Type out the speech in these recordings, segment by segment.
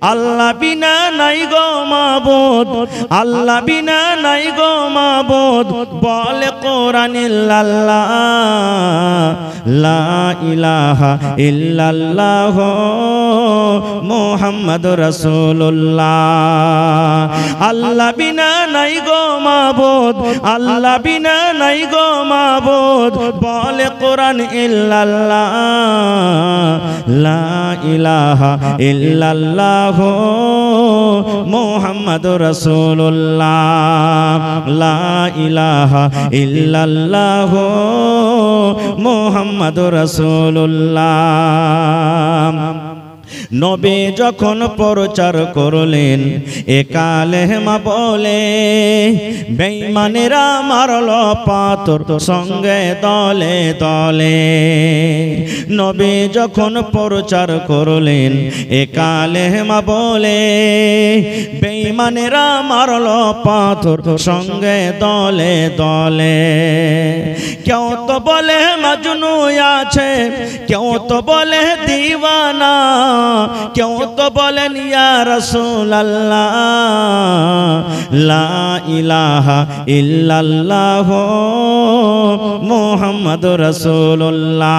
আল্লাহ বিনা নাই গো মাবুদ, আল্লাহ বিনা নাই গো মাবুদ, বলে কোরআন ইল্লাল্লাহ, লা ইলাহা ইল্লাল্লাহ মুহাম্মাদুর রাসূলুল্লাহ। আল্লাহ বিনা নাই গো মাবুদ, আল্লাহ বিনা নাই গো মাবুদ, বলে কোরআন ইল্লাল্লাহ, লা ইলাহা ইল্লাল্লাহ মুহাম্মাদুর রাসূলুল্লাহ, লা ইলাহা ইল্লাল্লাহ মুহাম্মাদুর রাসূলুল্লাহ। নবী যখন প্রচার করলেন এ কালেমা বলে, বেঈমানেরা মারল পাথর সঙ্গে দলে দলে। নবী যখন প্রচার করলেন এ কালেমা বলে, বেঈমানেরা মারল পাথর সঙ্গে দলে দলে। কেউ তো বলে মাজনু আছে, কেউ তো বলে দিওয়ানা, কেউ তো বলেন ইয়া রাসূলুল্লাহ, লা ইলাহা ইল্লাল্লাহ মুহাম্মাদুর রাসূলুল্লাহ।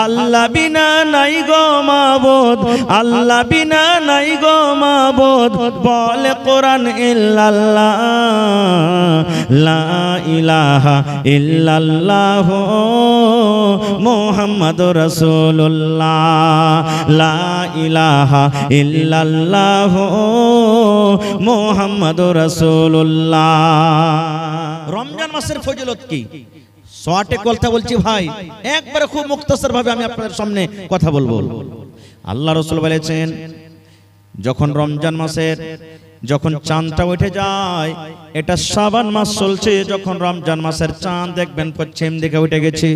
আল্লাহ বিনা নাই গো মাবুদ, আল্লাহ বিনা নাই গো মাবুদ, বলে কোরআন ইল্লাল্লাহ, লা ইলাহা ইল্লাল্লাহ মুহাম্মাদুর রাসূলুল্লাহ, লা ইলাহা ইল্লাল্লাহ মুহাম্মাদুর রাসূলুল্লাহ। রমজান মাসের ফজিলত কি? শর্টে কথা বলছি ভাই, একবারে খুব মুখতাসার ভাবে আমি আপনাদের সামনে কথা বলবো। আল্লাহ রাসূল বলেছেন, যখন রমজান মাসের যখন চাঁদটা উঠে যায়, এটা শাবান মাস চলছে, যখন রমজান মাসের চাঁদ দেখবেন পশ্চিম দিকে উঠে গেছে,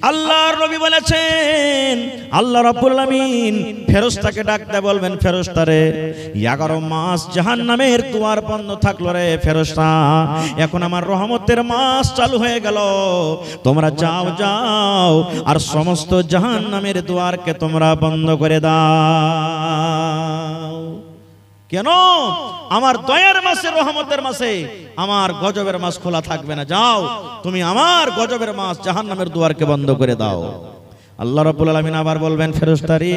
আল্লাহর নবী বলেছেন আল্লাহ রাব্বুল আলামিন ফেরেশতাকে ডাকতে বলবেন, ফেরেশতারে 11 মাস জাহান্নামের দুয়ার বন্ধ থাকলো রে ফেরেশতা, এখন আমার রহমতের মাস চালু হয়ে গেল, তোমরা যাও যাও আর সমস্ত জাহান্নামের দুয়ারকে তোমরা বন্ধ করে দাও। কেন? আমার দয়ার মাসে, রহমতের মাসে আমার গজবের মাস খোলা থাকবে না, যাও তুমি আমার গজবের মাস জাহান্নামের দুয়ারকে বন্ধ করে দাও। আল্লাহ রাব্বুল আলামিন আবার বলবেন, ফেরেশতারে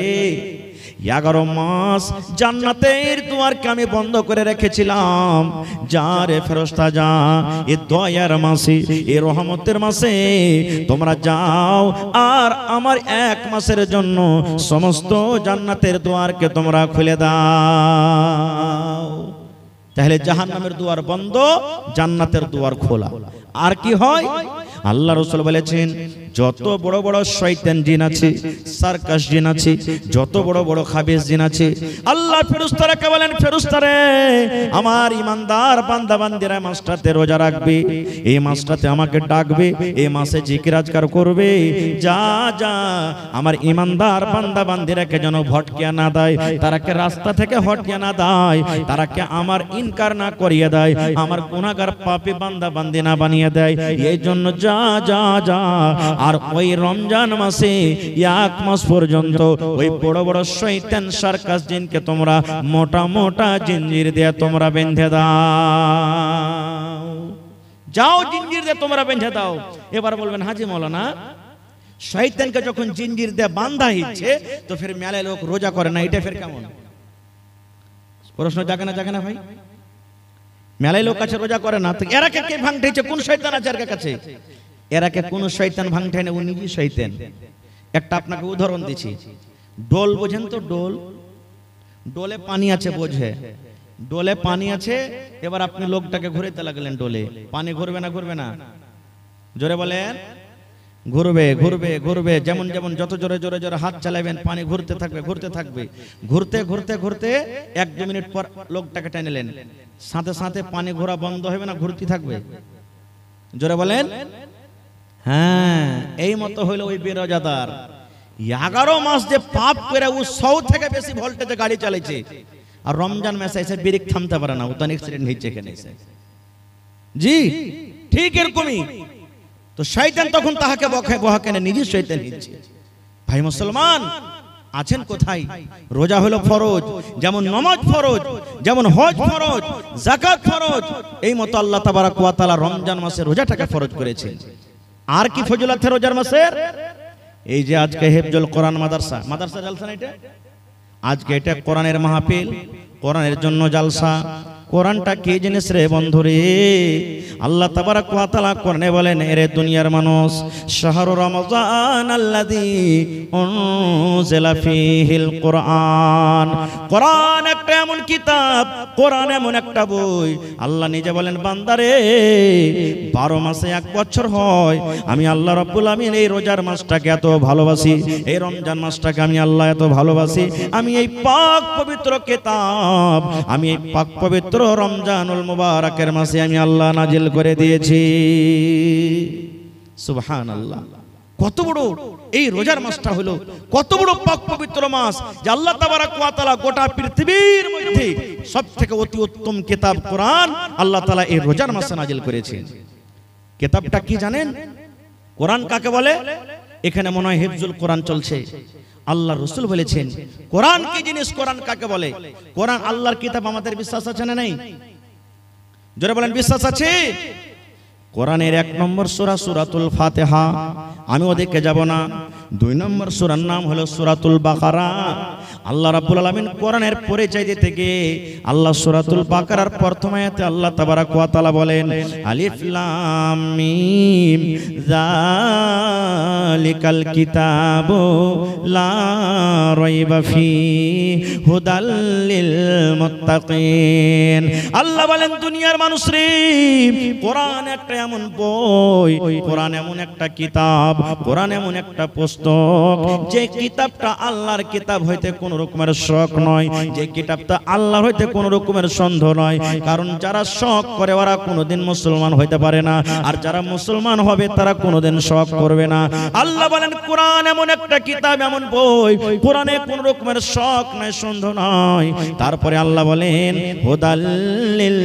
11 মাস জান্নাতের দুয়ারকে আমি বন্ধ করে রেখেছিলাম, যা রে ফেরেশতা যা, এই দয়ার মাসে, এই রহমতের মাসে তোমরা যাও আর আমার 1 মাসের জন্য সমস্ত জান্নাতের দুয়ারকে তোমরা খুলে দাও। তাহলে জাহান্নামের দুয়ার বন্ধ, জান্নাতের দুয়ার খোলা। আর কি হয়? আল্লাহ রাসূল বলেছেন, যত বড় বড় শয়তান জিন আছে, সার্কাস জিন আছে, যত বড় বড় খাবিস জিন আছে, আল্লাহ ফেরেশতাকে বলেন, ফেরেশতারে আমার ইমানদার বান্দা বান্দিরা মাসটাতে রোজা রাখবে, এই মাসটাতে আমাকে ডাকবে, এই মাসে জিকির আজকার করবে, যা যা আমার ইমানদার বান্দা বান্দিরাকে যেন ভটকিয়ে না দেয়, তারাকে রাস্তা থেকে হটিয়ে না দেয়, তারাকে আমার ইনকার না করিয়ে দেয়, আমার গুনাহগার পাপী বান্দা বান্দি না বানিয়ে দেয়, এই জন্য যা যা যা। আর ওই রমজান মাসে 1 মাস পর্যন্ত ওই বড় বড় শয়তান সার্কাস জিনকে তোমরা মোটা মোটা জিঞ্জির দিয়ে তোমরা বেঁধে দাও, যাও জিঞ্জির দিয়ে তোমরা বেঁধে দাও। এবার বলবেন, হাজি মাওলানা শয়তানকে যখন জিঞ্জির দিয়ে বাঁধা হচ্ছে, তো ফের মেলায় লোক রোজা করে না, এটা ফের কেমন? প্রশ্ন জাগে না ভাই? মেলায় লোক আছে রোজা করে না, তো এরা কে ভাঙতেছে? কোন শয়তান আছে এর কাছে? এরাকে কোন শয়তান ভাঙতে না, ও নিজে শয়তান। একটা আপনাকে উদাহরণ দিচ্ছি, ডোল বোঝেন তো? ডোল, ডোলে পানি আছে, বোঝে? ডোলে পানি আছে, এবার আপনি লোকটাকে ঘুরাইতে লাগলেন, ডোলে পানি ঘুরবে না? ঘুরবে না? জোরে বলেন। ঘুরবে ঘুরবে ঘুরবে, যেমন যেমন যত জোরে জোরে জোরে হাত চালাবেন পানি ঘুরতে থাকবে ঘুরতে থাকবে, ঘুরতে ঘুরতে ঘুরতে 1-2 মিনিট পর লোকটাকে টেনেলেন, সাথে সাথে পানি ঘোরা বন্ধ হবে না? ঘুরতে থাকবে? জোরে বলেন। হ্যাঁ, এই মতো হইলো ওই বেরোজাদার। 11 মাস যে পাপ করে ও 100 থেকে বেশি ভোল্টেজে গাড়ি চালাইছে, আর রমজান মাসে এসে ব্রেক থামতে পারে না, ও তো অ্যাক্সিডেন্ট হয়েছে এখানে এসে। জি ঠিক এরকমই। তো শয়তান তখন তাহাকে বহাকে না, নিজে শয়তান হচ্ছে। ভাই মুসলমান, আছেন কোথায়? রোজা হলো ফরজ, যেমন নামাজ ফরজ, যেমন হজ ফরজ, যাকাত ফরজ, এই মতো আল্লাহ তাবারক ওয়া তাআলা রমজান মাসে রোজাটাকে ফরজ করেছেন। আর কি ফজিলত আছে রোজার মাসের? এই যে আজকে হিফজুল কোরআন মাদ্রাসা জালসা না, এটা আজকে এটা কোরআনের মাহফিল, কোরআনের জন্য জালসা। কোরআনটা কি জিনিস রে বন্ধুরে? আল্লাহ তাবারক ওয়া তাআলা কোরআনে বলেন, এরে দুনিয়ার মানুষ, শাহরু রমজান আল্লাযী উনজিলা ফীহিল কোরআন। কোরআন একটা এমন কিতাব, কোরআন এমন একটা বই, আল্লাহ নিজে বলেন, বান্দারে 12 মাসে 1 বছর হয়, আমি আল্লাহ রাব্বুল আমিন এই রোজার মাসটাকে এত ভালোবাসি, এই রমজান মাসটাকে আমি আল্লাহ এত ভালোবাসি, আমি এই পাক পবিত্র কিতাব, আমি এই পাক পবিত্র রমজানুল মুবারাকের মাসে আমি আল্লাহ নাজিল করে দিয়েছি। সুবহানাল্লাহ। কত বড় এই রোজার মাসটা হলো, কত বড় পাক পবিত্র মাস যে আল্লাহ তাবারক ওয়া তাআলা গোটা পৃথিবীর মধ্যে সবথেকে অতি উত্তম কিতাব কোরআন আল্লাহ তাআলা এই রোজার মাসে নাজিল করেছেন। কিতাবটা কি জানেন? কোরআন কাকে বলে? এখানে মনে হয় হিফজুল কোরআন চলছে। আল্লাহ রাসূল বলেছেন কোরআন কি জিনিস, কোরআন কাকে বলে? কোরআন আল্লাহর কিতাব। আমাদের বিশ্বাস আছে না নাই? জোরে বলেন, বিশ্বাস আছে? কোরআনের 1 নম্বর সূরা সূরাতুল ফাতিহা, আমি ওদিকে যাব না। 2 নম্বর সূরার নাম হলো সূরাতুল বাকারা। আল্লাহ রাব্বুল আলামিন কোরআনের পরিচয় দিতে গিয়ে আল্লাহ সূরাতুল বাকারার প্রথম আয়াতে আল্লাহ তাবারক ওয়া তাআলা বলেন, আলিফ লাম মিম যালিকাল কিতাবু লা রাইবা ফীহি হুদাল লিল মুত্তাকিন। আল্লাহ বলেন, দুনিয়ার মানুষ রে, কোরআন একটা এমন বই, কোরআন এমন একটা কিতাব, কোরআন এমন একটা পুস্তক, যে কিতাবটা আল্লাহর কিতাব হইতে কোন রকমের শক নয়, যে কিতাবটা আল্লাহর হইতে কোন রকমের সন্দেহ নয়। কারণ যারা শক করে ওরা কোনোদিন মুসলমান হইতে পারে না, আর যারা মুসলমান হবে তারা কোনোদিন শক করবে না। আল্লাহ বলেন কোরআন এমন একটা কিতাব, এমন বই, কোরআনে কোন রকমের শক নাই, সন্দেহ নয়। তারপরে আল্লাহ বলেন হুদাল লিল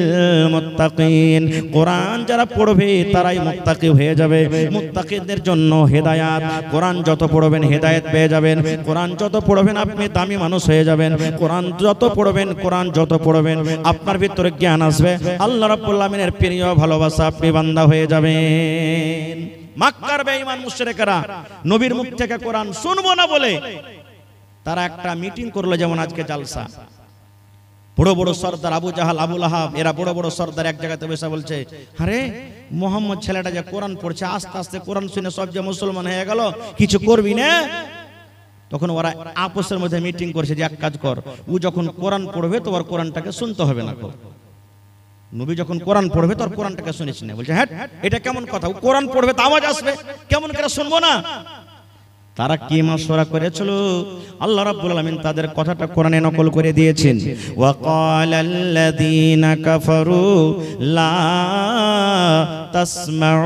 মুত্তাকিন, কোরআন যারা পড়বে তারাই মুত্তাকি হয়ে যাবে। মুত্তাকিদের জন্য হেদায়েত, কোরআন যত পড়বেন হেদায়েত পেয়ে যাবেন। কোরআন যত পড়বেন আপনি দামি মানুষ হয়ে যাবেন। কোরআন যত পড়বেন, কোরআন যত পড়বেন আপনার ভিতরে জ্ঞান আসবে, আল্লাহ রাব্বুল আমিনের প্রিয় ভালোবাসা আপনি বান্দা হয়ে যাবেন। মক্কার বেঈমান মুশরিকরা নবীর মুখ থেকে কোরআন শুনবো না বলে তারা একটা মিটিং করলো, যেমন আজকে জালসা। বড় বড় সর্দার আবু জাহাল, আবু লাহাব, এরা বড় বড় সর্দার এক জায়গাতে বসে বলছে, আরে মোহাম্মদ ছেলেটা যে কোরআন পড়ছে, আস্তে আস্তে কোরআন শুনে সব যে মুসলমান হয়ে গেল, কিছু করবি না? তখন ওরা আপসের মধ্যে মিটিং করছে যে এক কাজ কর, ও যখন কোরআন পড়বে তোমার কোরআনটাকে শুনতে হবে না। নবী যখন কোরআন পড়বে তোর কোরআনটাকে শুনিস না। বলছে হ্যাঁ, এটা কেমন কথা? ও কোরআন পড়বে তো আওয়াজ আসবে, কেমন করে শুনবো না? তারা কি মাশওয়ারা করেছিল, আল্লাহ রাব্বুল আলামিন তাদের কথাটা কোরআনে নকল করে দিয়েছেন। ওয়া ক্বালাল্লাযীনা কাফারু লা তাসমাউ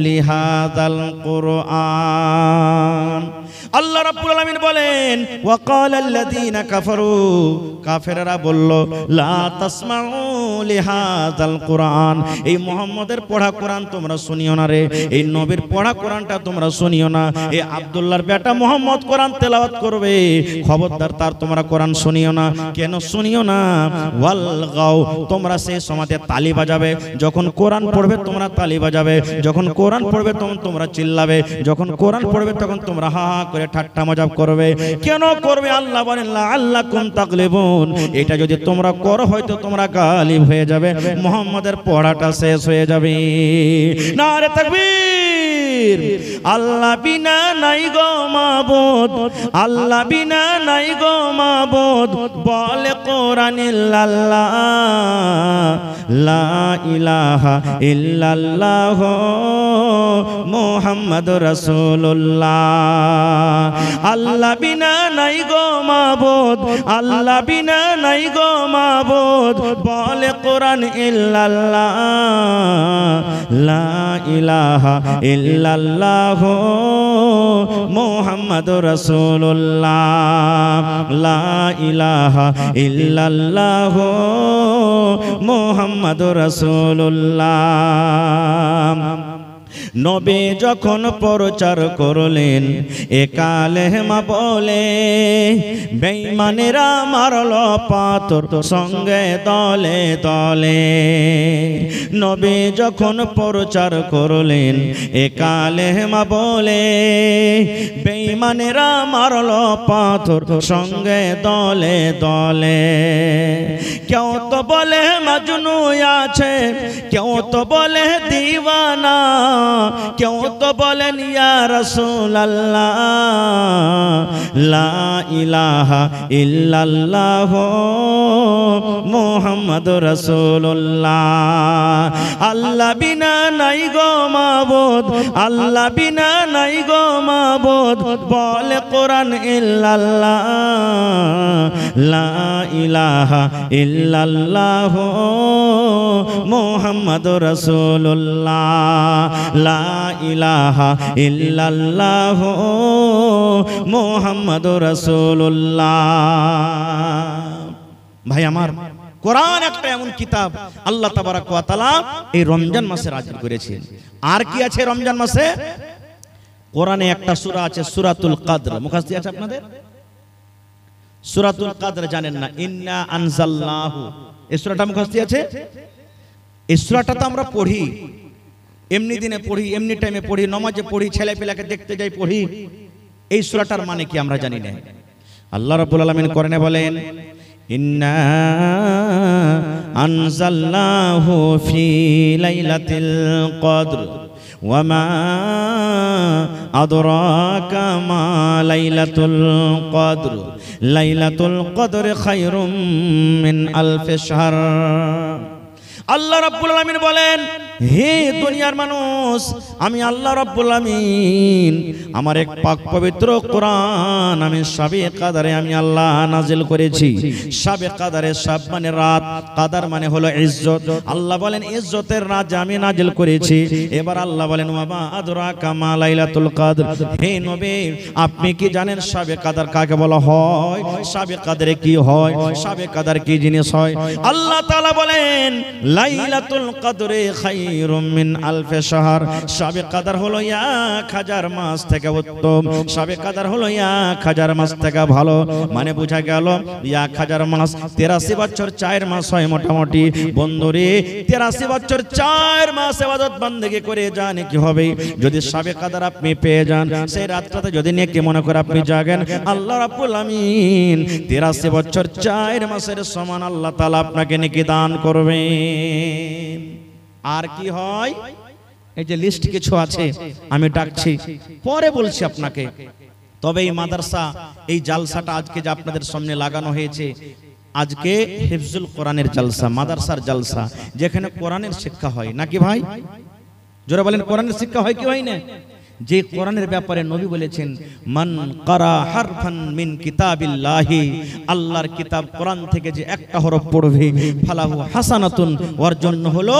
লিহাযাল কুরআন। আল্লাহ রাব্বুল আলামিন বলেন ওয়া ক্বালাল্লাযীনা কাফারু, কাফেররা বলল, লা তাসমাউ লিহাযাল কুরআন, এই মুহাম্মাদের পড়া কোরআন তোমরা শুনিও না রে, এই নবীর পড়া কোরআনটা তোমরা শুনিও না। এই আব্দুল্লাহর বেটা মুহাম্মদ কোরআন তেলাওয়াত করবে, খবরদার তার তোমরা কোরআন শুনিও না। কেন শুনিও না? ওয়াল গাও, তোমরা সেই সময়তে তালি বাজাবে, যখন কোরআন পড়বে তোমরা তালি বাজাবে, যখন কোরআন পড়বে তখন তোমরা চিল্লাবে, যখন কোরআন পড়বে তখন তোমরা হা হা করে ঠাট্টা মজাক করবে। কেন করবে? আল্লাহ বলেন লাআল্লাকুম তাগলিবুন, এটা যদি তোমরা করো হয়তো তোমরা গালিব হয়ে যাবে, মুহাম্মাদের পড়াটা শেষ হয়ে যাবে। নারে তাকবীর। আল্লাহ বিনা নাই গো মাবুদ, আল্লাহ বিনা নাই গো মাবুদ, বলে কোরআন ইল্লাল্লাহ, লা ইলাহা ইল্লাল্লাহ মুহাম্মাদুর রাসূলুল্লাহ। আল্লাহ বিনা নাই গো মাবুদ, আল্লাহ বিনা নাই গো মাবুদ, বলে কোরআন ইল্লাল্লাহ, লা ইলাহা ইল্লাল্লাহ মুহাম্মাদুর রাসূলুল্লাহ, লা ইলাহা ইল্লাল্লাহ মুহাম্মাদুর রাসূলুল্লাহ। নবী যখন প্রচার করলেন এ কালেমা বলে, বেঈমানেরা মারল পাথর সঙ্গে দলে দলে। নবী যখন প্রচার করলেন এ কালেমা বলে, বেঈমানেরা মারল পাথর সঙ্গে দলে দলে। কেউ তো বলে মাজনু আছে, কেউ তো বলে দিওয়ানা, কেউ তো বলেন ইয়া রাসূলুল্লাহ লা ইলাহা ইল্লাল্লাহ মুহাম্মাদুর রাসূলুল্লাহ। আল্লাহ বিনা নাই গো মাবুদ, আল্লাহ বিনা নাই গো মাবুদ, বলে কোরআন ইল্লাল্লাহ লা ইলাহা ইল্লাল্লাহ মুহাম্মাদুর রাসূলুল্লাহ লা ইলাহা ইল্লাল্লাহ মুহাম্মাদুর রাসূলুল্লাহ। ভাই আমার, কোরআন একটা এমন কিতাব আল্লাহ তাবারক ওয়া তাআলা এই রমজান মাসে নাযিল করেছেন। আর কি আছে রমজান মাসে? কোরআনে একটা সূরা আছে সূরাতুল কদর, মুখস্থ আছে আপনাদের? সূরাতুল কদর জানেন না? ইন্না আনজালনাহু, এই সূরাটা মুখস্থ আছে? এই সূরাটা তো আমরা পড়ি, এমনি দিনে পড়ি, এমনি টাইমে পড়ি, নামাজে পড়ি, ছেলে পেলাকে দেখতে যাই পড়ি। এই সূরাটার মানে কি আমরা জানি না। আল্লাহ রাব্বুল আলামিন কোরআনে বলেন ইন্না আনজালনাহু ফি লাইলাতিল কদর ওয়া মা আদরাকা মা লাইলাতুল কদর লাইলাতুল কদর খায়রুম মিন আলফি শাহর। আল্লাহ রাব্বুল আলামিন বলেন, হে দুনিয়ার মানুষ, আমি আল্লাহ রাব্বুল আলামিন আমার এক পাক পবিত্র কোরআন আমি শাবে কাদরে আমি আল্লাহ নাজিল করেছি। শাবে কাদরে, শাব মানে রাত, কাদর মানে হলো ইজ্জত। আল্লাহ বলেন ইজ্জতের রাত আমি নাজিল করেছি। এবার আল্লাহ বলেন ওয়া মা আদরাকা মা লাইলাতুল কদর, হে নবী আপনি কি জানেন শাবে কাদর কাকে বলা হয়? শাবে কাদরে কি হয়? শাবে কাদর কি জিনিস হয়? আল্লাহ তাআলা বলেন লাইলাতুল কদরে খায়রুম মিন আলফি শাহর, শাবে কদর হলো 1000 মাস থেকে উত্তম, শাবে কদর হলো 1000 মাস থেকে ভালো। মানে বোঝা গেল 1000 মাস 83 বছর 4 মাস হয় মোটামুটি। বন্ধুরে 83 বছর 4 মাস ইবাদত বندگی করে জানে কি হবে যদি শাবে কদর আপনি পেয়ে যান। সেই রাতটাতে যদি নেকি মনে করে আপনি জাগেন, আল্লাহ রাব্বুল আমিন 83 বছর 4 মাসের সমান আল্লাহ তাআলা আপনাকে নেকি দান করবেন। আর কি হয়? এই যে লিস্ট কিছু আছে আমি ডাকছি, পরে বলছি আপনাকে। তবে এই মাদ্রাসা, এই জালসাটা আজকে যে আপনাদের সামনে লাগানো হয়েছে, আজকে হিফজুল কোরআনের জালসা, মাদ্রাসার জালসা, যেখানে কোরআনের শিক্ষা হয় নাকি ভাই? জোরে বলেন, কোরআনের শিক্ষা হয় কি হয় না? যে কোরআনের ব্যাপারে নবী বলেছেন মান কারা হারফান মিন কিতাবিল্লাহি, আল্লাহর কিতাব কোরআন থেকে যে একটা হরফ পড়বে ফালাহু হাসানাতুন, ওর জন্য হলো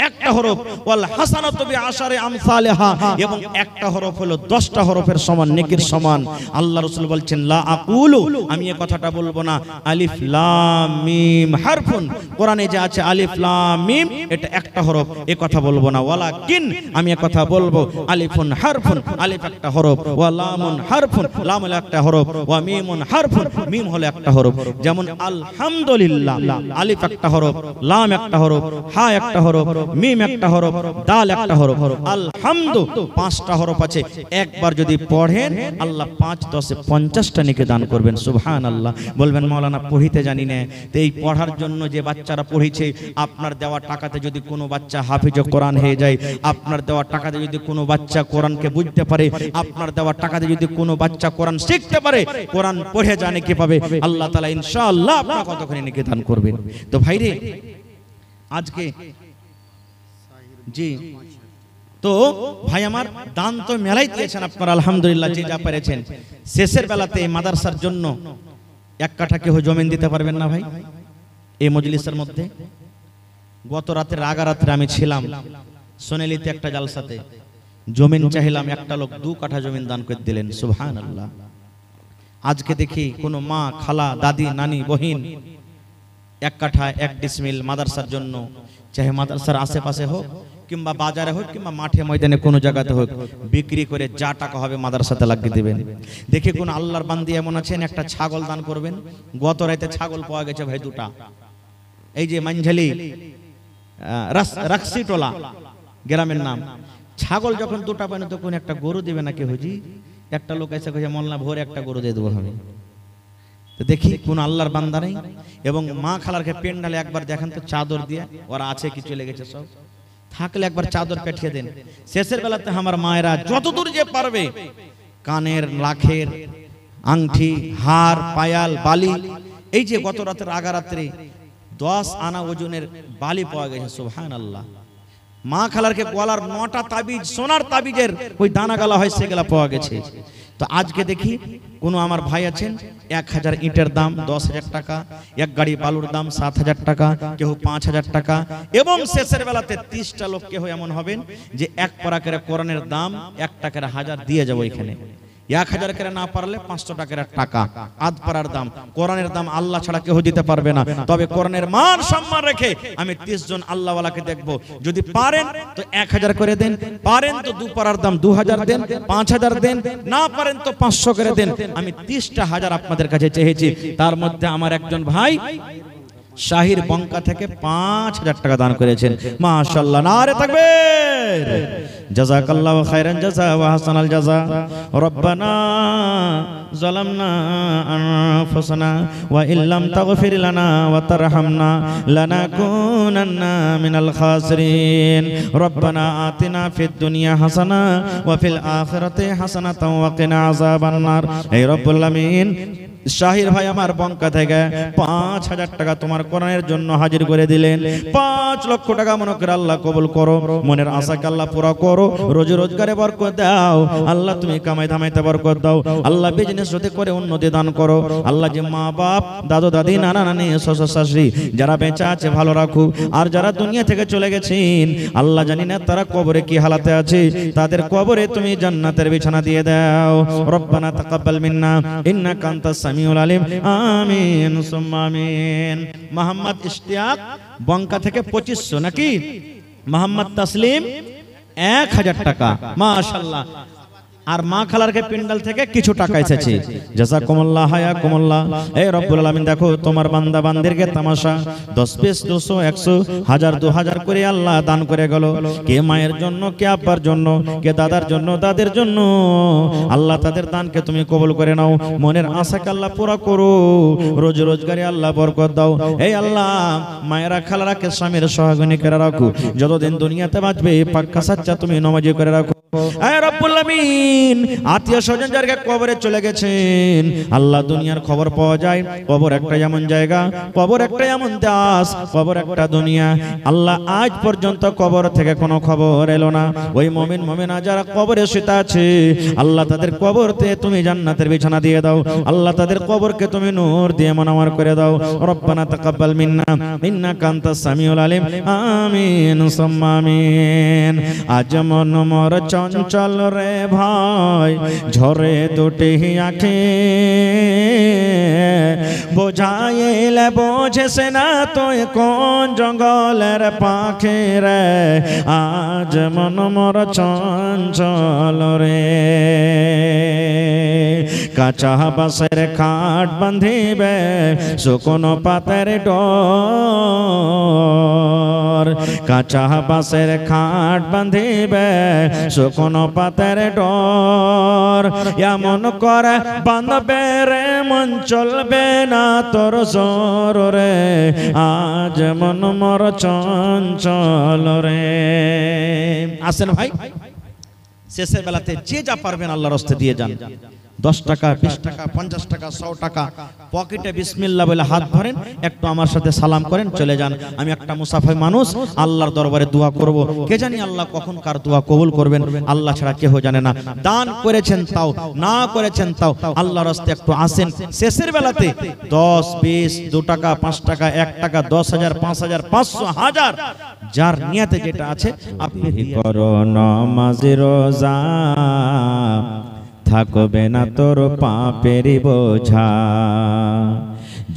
একটা হরফ, ওয়াল হাসানাতু বিআশারি আমসালিহা, এবং একটা হরফ হলো 10টা হরফের সমান, নেকির সমান। আল্লাহ রাসূল বলছেন লা আকুলু, আমি এই কথাটা বলবো না আলিফ লাম মিম হারফুন, কোরআনে যে আছে আলিফ লাম মিম এটা একটা হরফ, এই কথা বলবো না। ওয়ালাকিন, আমি এই কথা বলবো আলিফুন হারফ, আলিফ একটা হরফ, ওয়া লামুন হারফুন, লাম হলো একটা হরফ, ওয়া মিমুন হারফুন, মিম হলো একটা হরফ। যেমন আলহামদুলিল্লাহ, আলিফ একটা হরফ, লাম একটা হরফ, হা একটা হরফ, মিম একটা হরফ, দাল একটা হরফ। আলহামদু 5টা হরফ আছে, একবার যদি পড়েন আল্লাহ 5 10 50টা নেকি দান করবেন। সুবহানাল্লাহ। বলবেন মাওলানা পড়িতে জানি না, তো এই পড়ার জন্য যে বাচ্চারা পড়িছে, আপনার দেওয়া টাকাতে যদি কোনো বাচ্চা হাফিজ কোরআন হয়ে যায়, আপনার দেওয়া টাকাতে যদি কোনো বাচ্চা কোরআনকে বুঝতে পারে, আপনার দেওয়া টাকাতে যদি কোনো বাচ্চা কোরআন শিখতে পারে, কোরআন পড়ে জানে কি পাবে, আল্লাহ তাআলা ইনশাআল্লাহ আপনাকে কতখানি নেকি দান করবেন। তো ভাইরে আজকে জি, তো ভাই আমার দান তো মেলাই দিয়েছেন আপনারা আলহামদুলিল্লাহ, যে যা পেরেছেন। শেষের বেলাতে মাদ্রাসার জন্য 1 কাঠা কেউ জমিন দিতে পারবেন না ভাই এই মজলিসের মধ্যে? গত রাতের আগা রাত্রে আমি ছিলাম সোনালিতে একটা জালসাতে, জমিন চাইলাম, একটা লোক 2 কাঠা জমিন দান করে দিলেন। সুবহানাল্লাহ। আজকে দেখি কোন মা, খালা, দাদি, নানি, বহিন 1 কাঠা 1 ডিসমিল মাদ্রাসার জন্য, চাহে মাদ্রাসার আশেপাশে হোক কিংবা বাজারে হোক কিংবা মাঠে ময়দানে কোনো জায়গাতে হোক, বিক্রি করে যা টাকা হবে মাদ্রাসাতে লাগিয়ে দেবেন। দেখে কোন আল্লাহর বান্দি এমন আছেন একটা ছাগল দান করবেন। গত রাতে ছাগল পাওয়া গেছে ভাই দুটা, এই যে মানঝালি রাক্সিটোলা গ্রামের নাম। ছাগল যখন দুটা পান তখন একটা গরু দিবে নাকি হুজি? একটা লোক এসে কইছে মোল্লা ভোরে একটা গরু দিয়ে দেবো আমি। তো দেখি কোন আল্লাহর বান্দা নেই। এবং মা খালারকে পেন্ডালে একবার দেখেন তো চাদর দিয়ে, ওরা আছে কি চলে গেছে সব, থাকলে একবার চাদর পেঠিয়ে দেন। শেষের বেলাতে আমার মায়েরা যতদূর যে পারবে কানের লাখের আংটি, হার, পায়াল, বালি, এই যে গত রাতের আগা রাত্রে 10 আনা ওজনের বালি পাওয়া গেছে, সুবহানাল্লাহ। মা খালারকে গলার 9টা তাবিজ, সোনার তাবিজের ওই দানা গালা হয় সেগুলা পাওয়া গেছে। তো আজকে দেখি কোন আমার ভাই আছেন 1000 ইটের দাম 10,000 টাকা, এক গাড়ি বালুর দাম 7,000 টাকা, কেউ 5,000 টাকা। এবং শেষের বেলাতে 30টা লোক কেউ এমন হবেন যে এক পারা করে কোরআনের দাম 1 টাকার 1000 দিয়ে যাবো এখানে। 1000 করে না পারলে 500 টাকার টাকা আধ পারার দাম। কোরআনের দাম আল্লাহ ছাড়া কেউ দিতে পারবে না। তবে কোরআনের মান সম্মান রেখে আমি 30 জন আল্লাহওয়ালাকে দেখবো, যদি পারেন তো 1000 করে দেন, পারেন তো 2 পারার দাম 2000 দেন, 5000 দেন, না পারেন তো 500 করে দেন। আমি 30টা হাজার আপনাদের কাছে চেয়েছি। তার মধ্যে আমার একজন ভাই শাহির বঙ্কা থেকে 5000 টাকা দান করেছেন, মাশাআল্লাহ, নারে তাকবীর। জাযাকাল্লাহু খাইরান জাযা ওয়া হাসানাল জাযা। রব্বানা যালামনা আনফুসানা ওয়া ইল্লাম তাগফির লানা ওয়া তারহামনা লানাকুনান্না মিনাল খাসিরিন। রব্বানা আতিনা ফিদ দুনিয়া হাসানা ওয়া ফিল আখিরাতি হাসানাতাও ওয়া কিনা আযাবান নার। হে রব্বুল আমিন, শাহির ভাই আমার বঙ্কা থেকে 5000 টাকা তোমার কোরআনের জন্য হাজির করে দিলেন। 5 লক্ষ টাকা মনে করে আল্লাহ কবুল করো, মনের আশাকে আল্লাহ পুরা করো, রোজি রোজগারে বরকত দাও আল্লাহ, তুমি কামাই ধামাইতে বরকত দাও আল্লাহ, বিজনেস যদি করে উন্নতি দান করো আল্লাহ। যে মা বাপ, দাদু দাদি, নানা নানি, শ্বশুর শাশুড়ি যারা বেঁচে আছে ভালো রাখো, আর যারা দুনিয়া থেকে চলে গেছেন আল্লাহ জানি না তারা কবরে কি হালাতে আছে, তাদের কবরে তুমি জান্নাতের বিছানা দিয়ে দাও। রব্বানা তাকাব্বাল মিন্না ইন্নাকা আনতাস সামিউল আলিম। আমিন সুম্মা আমিন। মোহাম্মদ ইশতিয়াক বঙ্কা থেকে 2500 নাকি? মোহাম্মদ তাসলিম 1000 টাকা, মাশাআল্লাহ। আর মা খালারকে পিন্ডাল থেকে কিছু টাকা এসেছে, জাযাকুমুল্লাহ হায়াকুমুল্লাহ। হে রব্বুল আলামিন, দেখো তোমার বান্দা বান্দিরকে তামাশা 10 পিস 200 100 1000 2000 করে আল্লাহ দান করে গেল। কে মায়ের জন্য, কে আব্বার জন্য, কে দাদার জন্য, দাদের জন্য। আল্লাহ তাদের দানকে তুমি কবুল করে নাও, মনের আশাকে আল্লাহ পুরা করো, রোজ রোজগারে আল্লাহ বরকত দাও। হে আল্লাহ, মায়েরা খালারাকে স্বামীর সহাগিনী করে রাখো, যতদিন দুনিয়াতে বাঁচবে পাক্কা সাচ্চা তুমি নামাজি করে রাখো। হে রব্বুল আমিন, আত্মীয় স্বজন যারা কবরে চলে গেছেন আল্লাহ, দুনিয়ার খবর পাওয়া যায়, কবর একটা এমন জায়গা, কবর একটা এমন দাস, কবর একটা দুনিয়া। আল্লাহ আজ পর্যন্ত কবর থেকে কোনো খবর এলো না। ওই মুমিন মুমিনা যারা কবরে শুতে আছে আল্লাহ, তাদের কবরতে তুমি জান্নাতের বিছানা দিয়ে দাও আল্লাহ, তাদের কবরকে তুমি নূর দিয়ে মনোয়ার করে দাও। রব্বানা তাকাব্বাল মিন্না ইন্নাকা আনতাস সামিউল আলিম। আমিন সুম্মা আমিন। আজ মন মোর চঞ্চল রে ভাই, ঝরে দুটি আঁখি, বোঝাইলে বোঝেছে না তুই কোন জঙ্গলের পাখি রে। আজ মন মোর চঞ্চল রে, কাঁচা বাঁশের খাট বাঁধিবে শুকনো পাতের ডোর, কাঁচা বাঁশের খাট বাঁধিবে শুকনো পাতের ডোর। এমন করে বাঁধবে রে মন চলবে না তোর জোর রে। আজ মন মোর চঞ্চল রে। আসেন ভাই, শেষের বেলাতে যে যা পারবেন আল্লাহর রাস্তায় দিয়ে যান। 10 টাকা 20 টাকা 50 টাকা 100 টাকা পকেটে বিসমিল্লাহ বলে হাত ভরেন, একটু আমার সাথে সালাম করেন, চলে যান। আমি একটা মুসাফির মানুষ, আল্লাহর দরবারে দোয়া করব, কে জানি আল্লাহ কখন কার দোয়া কবুল করবেন, আল্লাহ ছাড়া কেউ জানে না। দান করেছেন তাও, না করেছেন তাও, আল্লাহর রাস্তায় একটু আসেন। শেষের বেলাতে 10 20 2 টাকা 5 টাকা 1 টাকা 10,000 5,000 500 1000 যার নিয়তে যেটা আছে আপনি করো নামাজ রোজা, থাকবে না তোর পাপের বোঝা।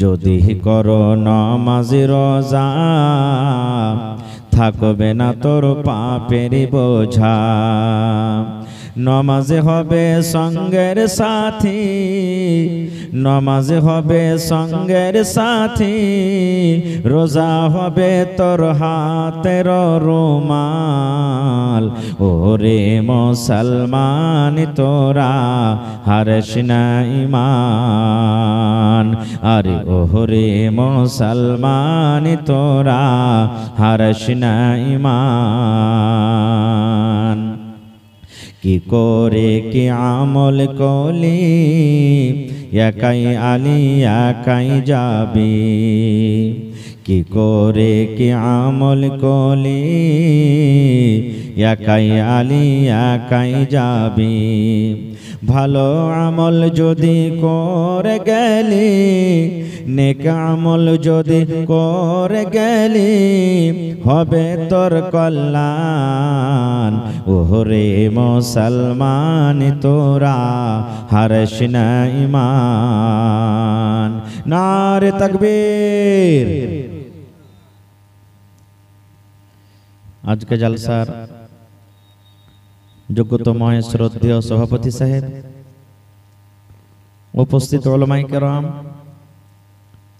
যদি করো নামাজ রোজা, থাকবে না তোর পাপের বোঝা। নমাজে হবে সঙ্গের সাথী, নমাজে হবে সঙ্গের সাথী, রোজা হবে তোর হাতের রুমাল। ওরে মুসলমান তোরা হারিস না ঈমান, আরে ওরে মুসলমান তোরা হারিস না ঈমান। কি করে কি আমল কলি একাই আলী একাই যাবি, কি করে কি আমল কলি একাই আলী একাই যাবি। ভালো আমল যদি করে গেলি, নেক আমল যদি করে গেলি, হবে তোর কল্যাণ। ওরে মুসলমান তোরা হারিস না ঈমান। নারে তাকবীর। আজকে জলসার যোগ্যতম শ্রদ্ধেয় সভাপতি সাহেব, উপস্থিত উলামায়ে কেরাম,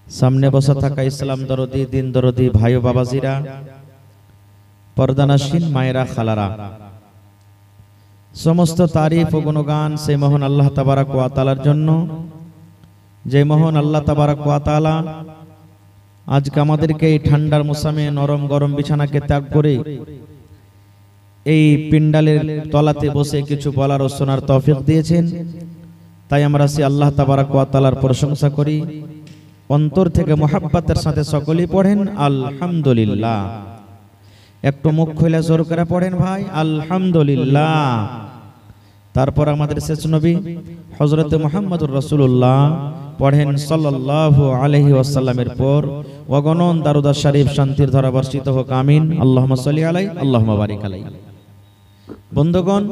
সামনে বসা থাকা ইসলাম দরদি দিন দরদি ভাই ও বাবাজিরা, পর্দানাসীন মায়েরা খালারা, সমস্ত তারিফ ও গুণগান সেই মহান আল্লাহ তাবারক ওয়া তাআলার জন্য, যে মহান আল্লাহ তাবারক ওয়া তাআলা আজকে আমাদেরকে এই ঠান্ডার মৌসুমে নরম গরম বিছানাকে ত্যাগ করে এই পিন্ডালের তলাতে বসে কিছু বলার ও শোনার তৌফিক দিয়েছেন। তাই আমরা সেই আল্লাহ তাবারক ওয়া তাআলার প্রশংসা করি, অন্তর থেকে মুহাব্বতের সাথে সকলেই পড়েন আলহামদুলিল্লাহ। একটু মুখ খুলে জোর করে পড়েন ভাই আলহামদুলিল্লাহ। তারপর আমাদের শেষ নবী হযরত মুহাম্মদুর রাসূলুল্লাহ পড়েন সাল্লাল্লাহু আলাইহি ওয়াসাল্লামের পর অগণন দারুদ শরীফ শান্তির ধারা বর্ষিত হোক, আমিন। আল্লাহুম্মা সাল্লি আলাইহি আল্লাহুম্মা বারিক আলাইহি। বন্ধুগণ,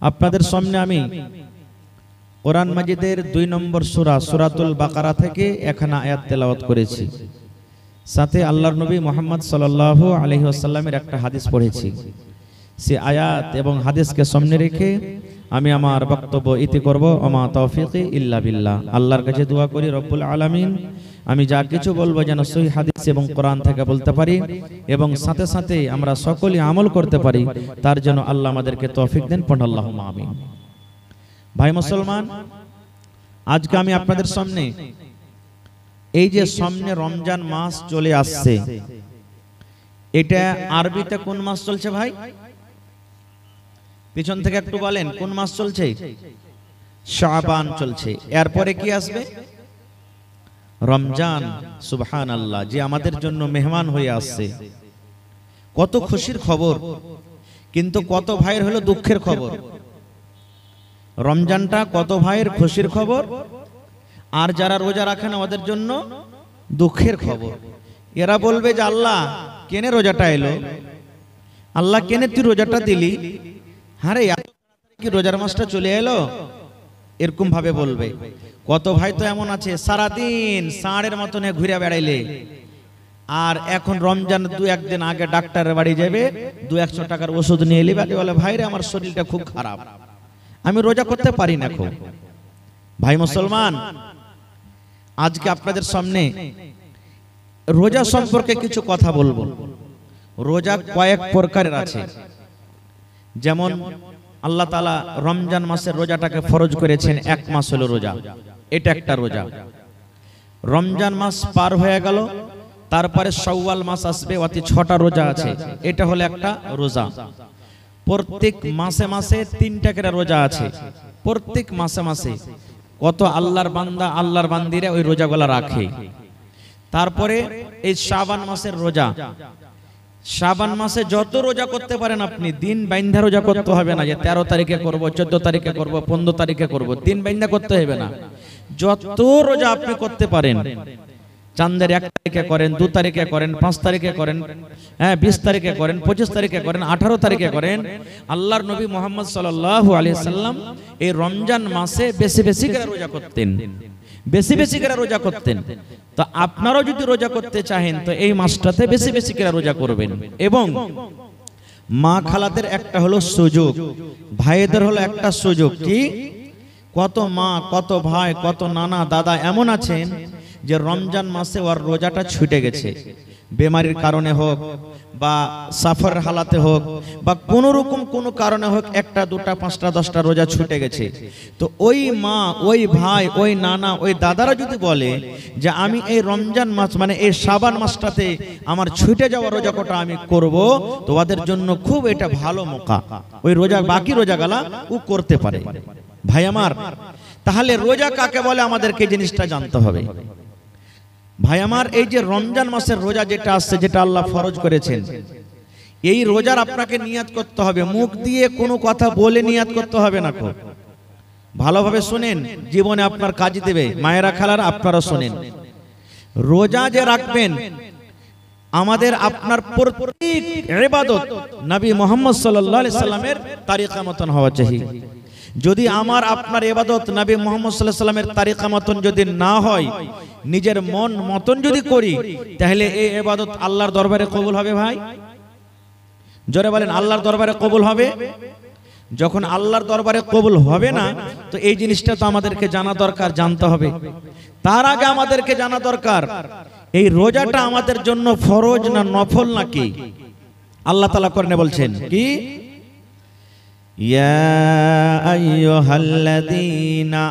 আপনাদের সামনে আমি কোরআন মাজিদের 2 নম্বর সূরা সূরাতুল বাকারা থেকে একখানা আয়াত তেলাওয়াত করেছি, সাথে আল্লাহর নবী মুহাম্মদ সাল্লাল্লাহু আলাইহি ওয়াসাল্লামের একটা হাদিস পড়েছি। সে আয়াত এবং হাদিসকে সামনে রেখে আমি আমার বক্তব্য ইতি করব। ওমা তৌফিকি ইল্লা বিল্লাহ। আল্লাহর কাছে দোয়া করি রব্বুল আলামিন আমি যা কিছু বলবো যেন সহিহ হাদিস এবং কোরআন থেকে বলতে পারি এবং সাথে সাথে আমরা সকলেই আমল করতে পারি, তার জন্য আল্লাহ আমাদেরকে তৌফিক দেন। পড়ুন আল্লাহুম্মা আমিন। ভাই মুসলমান, আজকে আমি আপনাদের সামনে এই যে সামনে রমজান মাস চলে আসছে, এটা আরবিতে কোন মাস চলছে ভাই? পিছন থেকে একটু বলেন কোন মাস চলছে? শাবান চলছে। এরপরে কি আসবে? রমজান। সুবহানাল্লাহ, যে আমাদের জন্য মেহমান হয়ে আসছে। কত খুশির খবর, কিন্তু কত ভাইয়ের হলো দুঃখের খবর। রমজানটা কত ভাইয়ের খুশির খবর, আর যারা রোজা রাখে না ওদের জন্য দুঃখের খবর। এরা বলবে যে আল্লাহ কেনে রোজাটা এলো, আল্লাহ কেনে তুই রোজাটা দিলি, আরে কি রোজার মাসটা চলে এলো, এরকম ভাবে বলবে। কত ভাই তো এমন আছে সারাদিন ষাঁড়ের মতন ঘুরে বেড়াইলে, আর এখন রমজান 2-1 দিন আগে ডাক্তারের বাড়ি যাবে, 200-100 টাকার ওষুধ নিয়ে এলি, বলে ভাই রে আমার শরীরটা খুব খারাপ, আমি রোজা করতে পারি না। খুব ভাই মুসলমান, আজকে আপনাদের সামনে রোজা সম্পর্কে কিছু কথা বলবো। রোজা কয়েক প্রকারের আছে। যেমন আল্লাহ তাআলা রমজান মাসের রোজাটাকে ফরজ করেছেন, 1 মাস হলো রোজা, এটা একটা রোজা। রমজান মাস পার হয়ে গেল, তারপরে শাওয়াল মাস আসবে, অতি 6টা রোজা আছে, এটা হলো একটা রোজা। প্রত্যেক মাসে মাসে 3টা করে রোজা আছে। প্রত্যেক মাসে মাসে কত আল্লাহর বান্দা আল্লাহর বান্দিরা ওই রোজাগুলো রাখে। তারপরে এই শাবান মাসের রোজা, শাবান মাসে যত রোজা করতে পারেন আপনি, দিন বাইন্ধা রোজা করতে হবে না যে 13 তারিখে করব, 14 তারিখে করব, 15 তারিখে করব, দিন বাইন্ধা করতে হবে না। যত রোজা আপনি করতে পারেন, চাঁদের 1 তারিখে করেন, 2 তারিখে করেন, 5 তারিখে করেন, 20 তারিখে করেন, 25 তারিখে করেন, 18 তারিখে করেন। আল্লাহর নবী মুহাম্মদ সাল্লাল্লাহু আলাইহি সাল্লাম এই রমজান মাসে বেশি বেশি করে রোজা করতেন। বেশি বেশি করে রোজা করতেন। তো আপনারাও যদি রোজা করতে চাহেন তো এই মাসটাতে বেশি বেশি করে রোজা করবেন। এবং মা খালাদের একটা হলো সুযোগ, ভাইদের হলো একটা সুযোগ, কি কত মা কত ভাই কত নানা দাদা এমন আছেন যে রমজান মাসে ওর রোজাটা ছুটে গেছে, বেমারির কারণে হোক বা সাফার হালাতে হোক বা কোনো রকম কোনো কারণে হোক, একটা দুটা পাঁচটা 10টা রোজা ছুটে গেছে। তো ওই মা ওই ভাই ওই নানা ওই দাদারা যদি বলে যে আমি এই রমজান মাস মানে এই শাবান মাসটাতে আমার ছুটে যাওয়া রোজা কটা আমি করব, তো ওদের জন্য খুব এটা ভালো মৌকা, ওই রোজা বাকি রোজাগুলা ও করতে পারে। ভাই আমার, তাহলে রোজা কাকে বলে আমাদেরকে জিনিসটা জানতে হবে। ভাই আমার, এই যে রমজান মাসের রোজা যেটা আসছে, যেটা আল্লাহ ফরজ করেছেন, এই রোজার আপনাকে নিয়াত করতে হবে, মুখ দিয়ে কোনো কথা বলে নিয়াত করতে হবে না। খুব ভালোভাবে শুনেন, জীবনে আপনার কাজে দেবে। মায়েরা খালারা আপনারা শুনেন, রোজা যে রাখবেন আমাদের আপনার প্রত্যেক ইবাদত নবী মুহাম্মদ সাল্লাল্লাহু আলাইহি সাল্লামের তরিকা মতন হওয়া চাই। যদি আমার আপনার ইবাদত নবী মুহাম্মদ সাল্লাল্লাহু আলাইহি সাল্লামের তরিকা মতন যদি না হয়, নিজের মন মতন যদি করি, তাহলে এই ইবাদত আল্লাহর দরবারে কবুল হবে? ভাই জোরে বলেন, আল্লাহর দরবারে কবুল হবে? যখন আল্লাহর দরবারে কবুল হবে না, তো এই জিনিসটা তো আমাদেরকে জানা দরকার, জানতে হবে। তার আগে আমাদেরকে জানা দরকার এই রোজাটা আমাদের জন্য ফরজ না নফল নাকি। আল্লাহ তাআলা কোরআনে বলছেন কি, ইয়া আইয়ুহাল্লাযীনা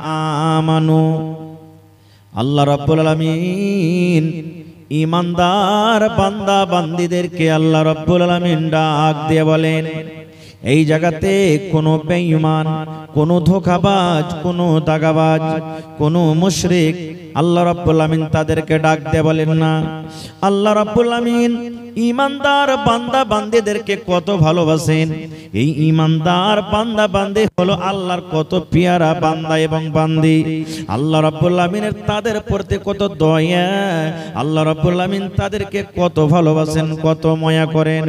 আমানু, আল্লাহ রাব্বুল আলামিন ঈমানদার বান্দা বান্দীদেরকে আল্লাহ রাব্বুল আলামিন ডাক দিয়ে বলেন, এই জায়গাতে কোনো বেঈমান, কোনো ধোঁকাবাজ, কোনো দাগাবাজ, কোনো মুশরিক আল্লাহ রাব্বুল আলামিন তাদেরকে ডাক দিয়ে বলেন না। আল্লাহ রাব্বুল আলামিন ঈমানদার বান্দা বান্দীদেরকে কত ভালোবাসেন। এই ঈমানদার বান্দা বান্দী হলো আল্লাহর কত পেয়ারা বান্দা এবং বান্দী। আল্লাহ রাব্বুল আলামিনের তাদের প্রতি কত দয়া, আল্লাহ রাব্বুল আলামিন তাদেরকে কত ভালোবাসেন, কত মায়া করেন।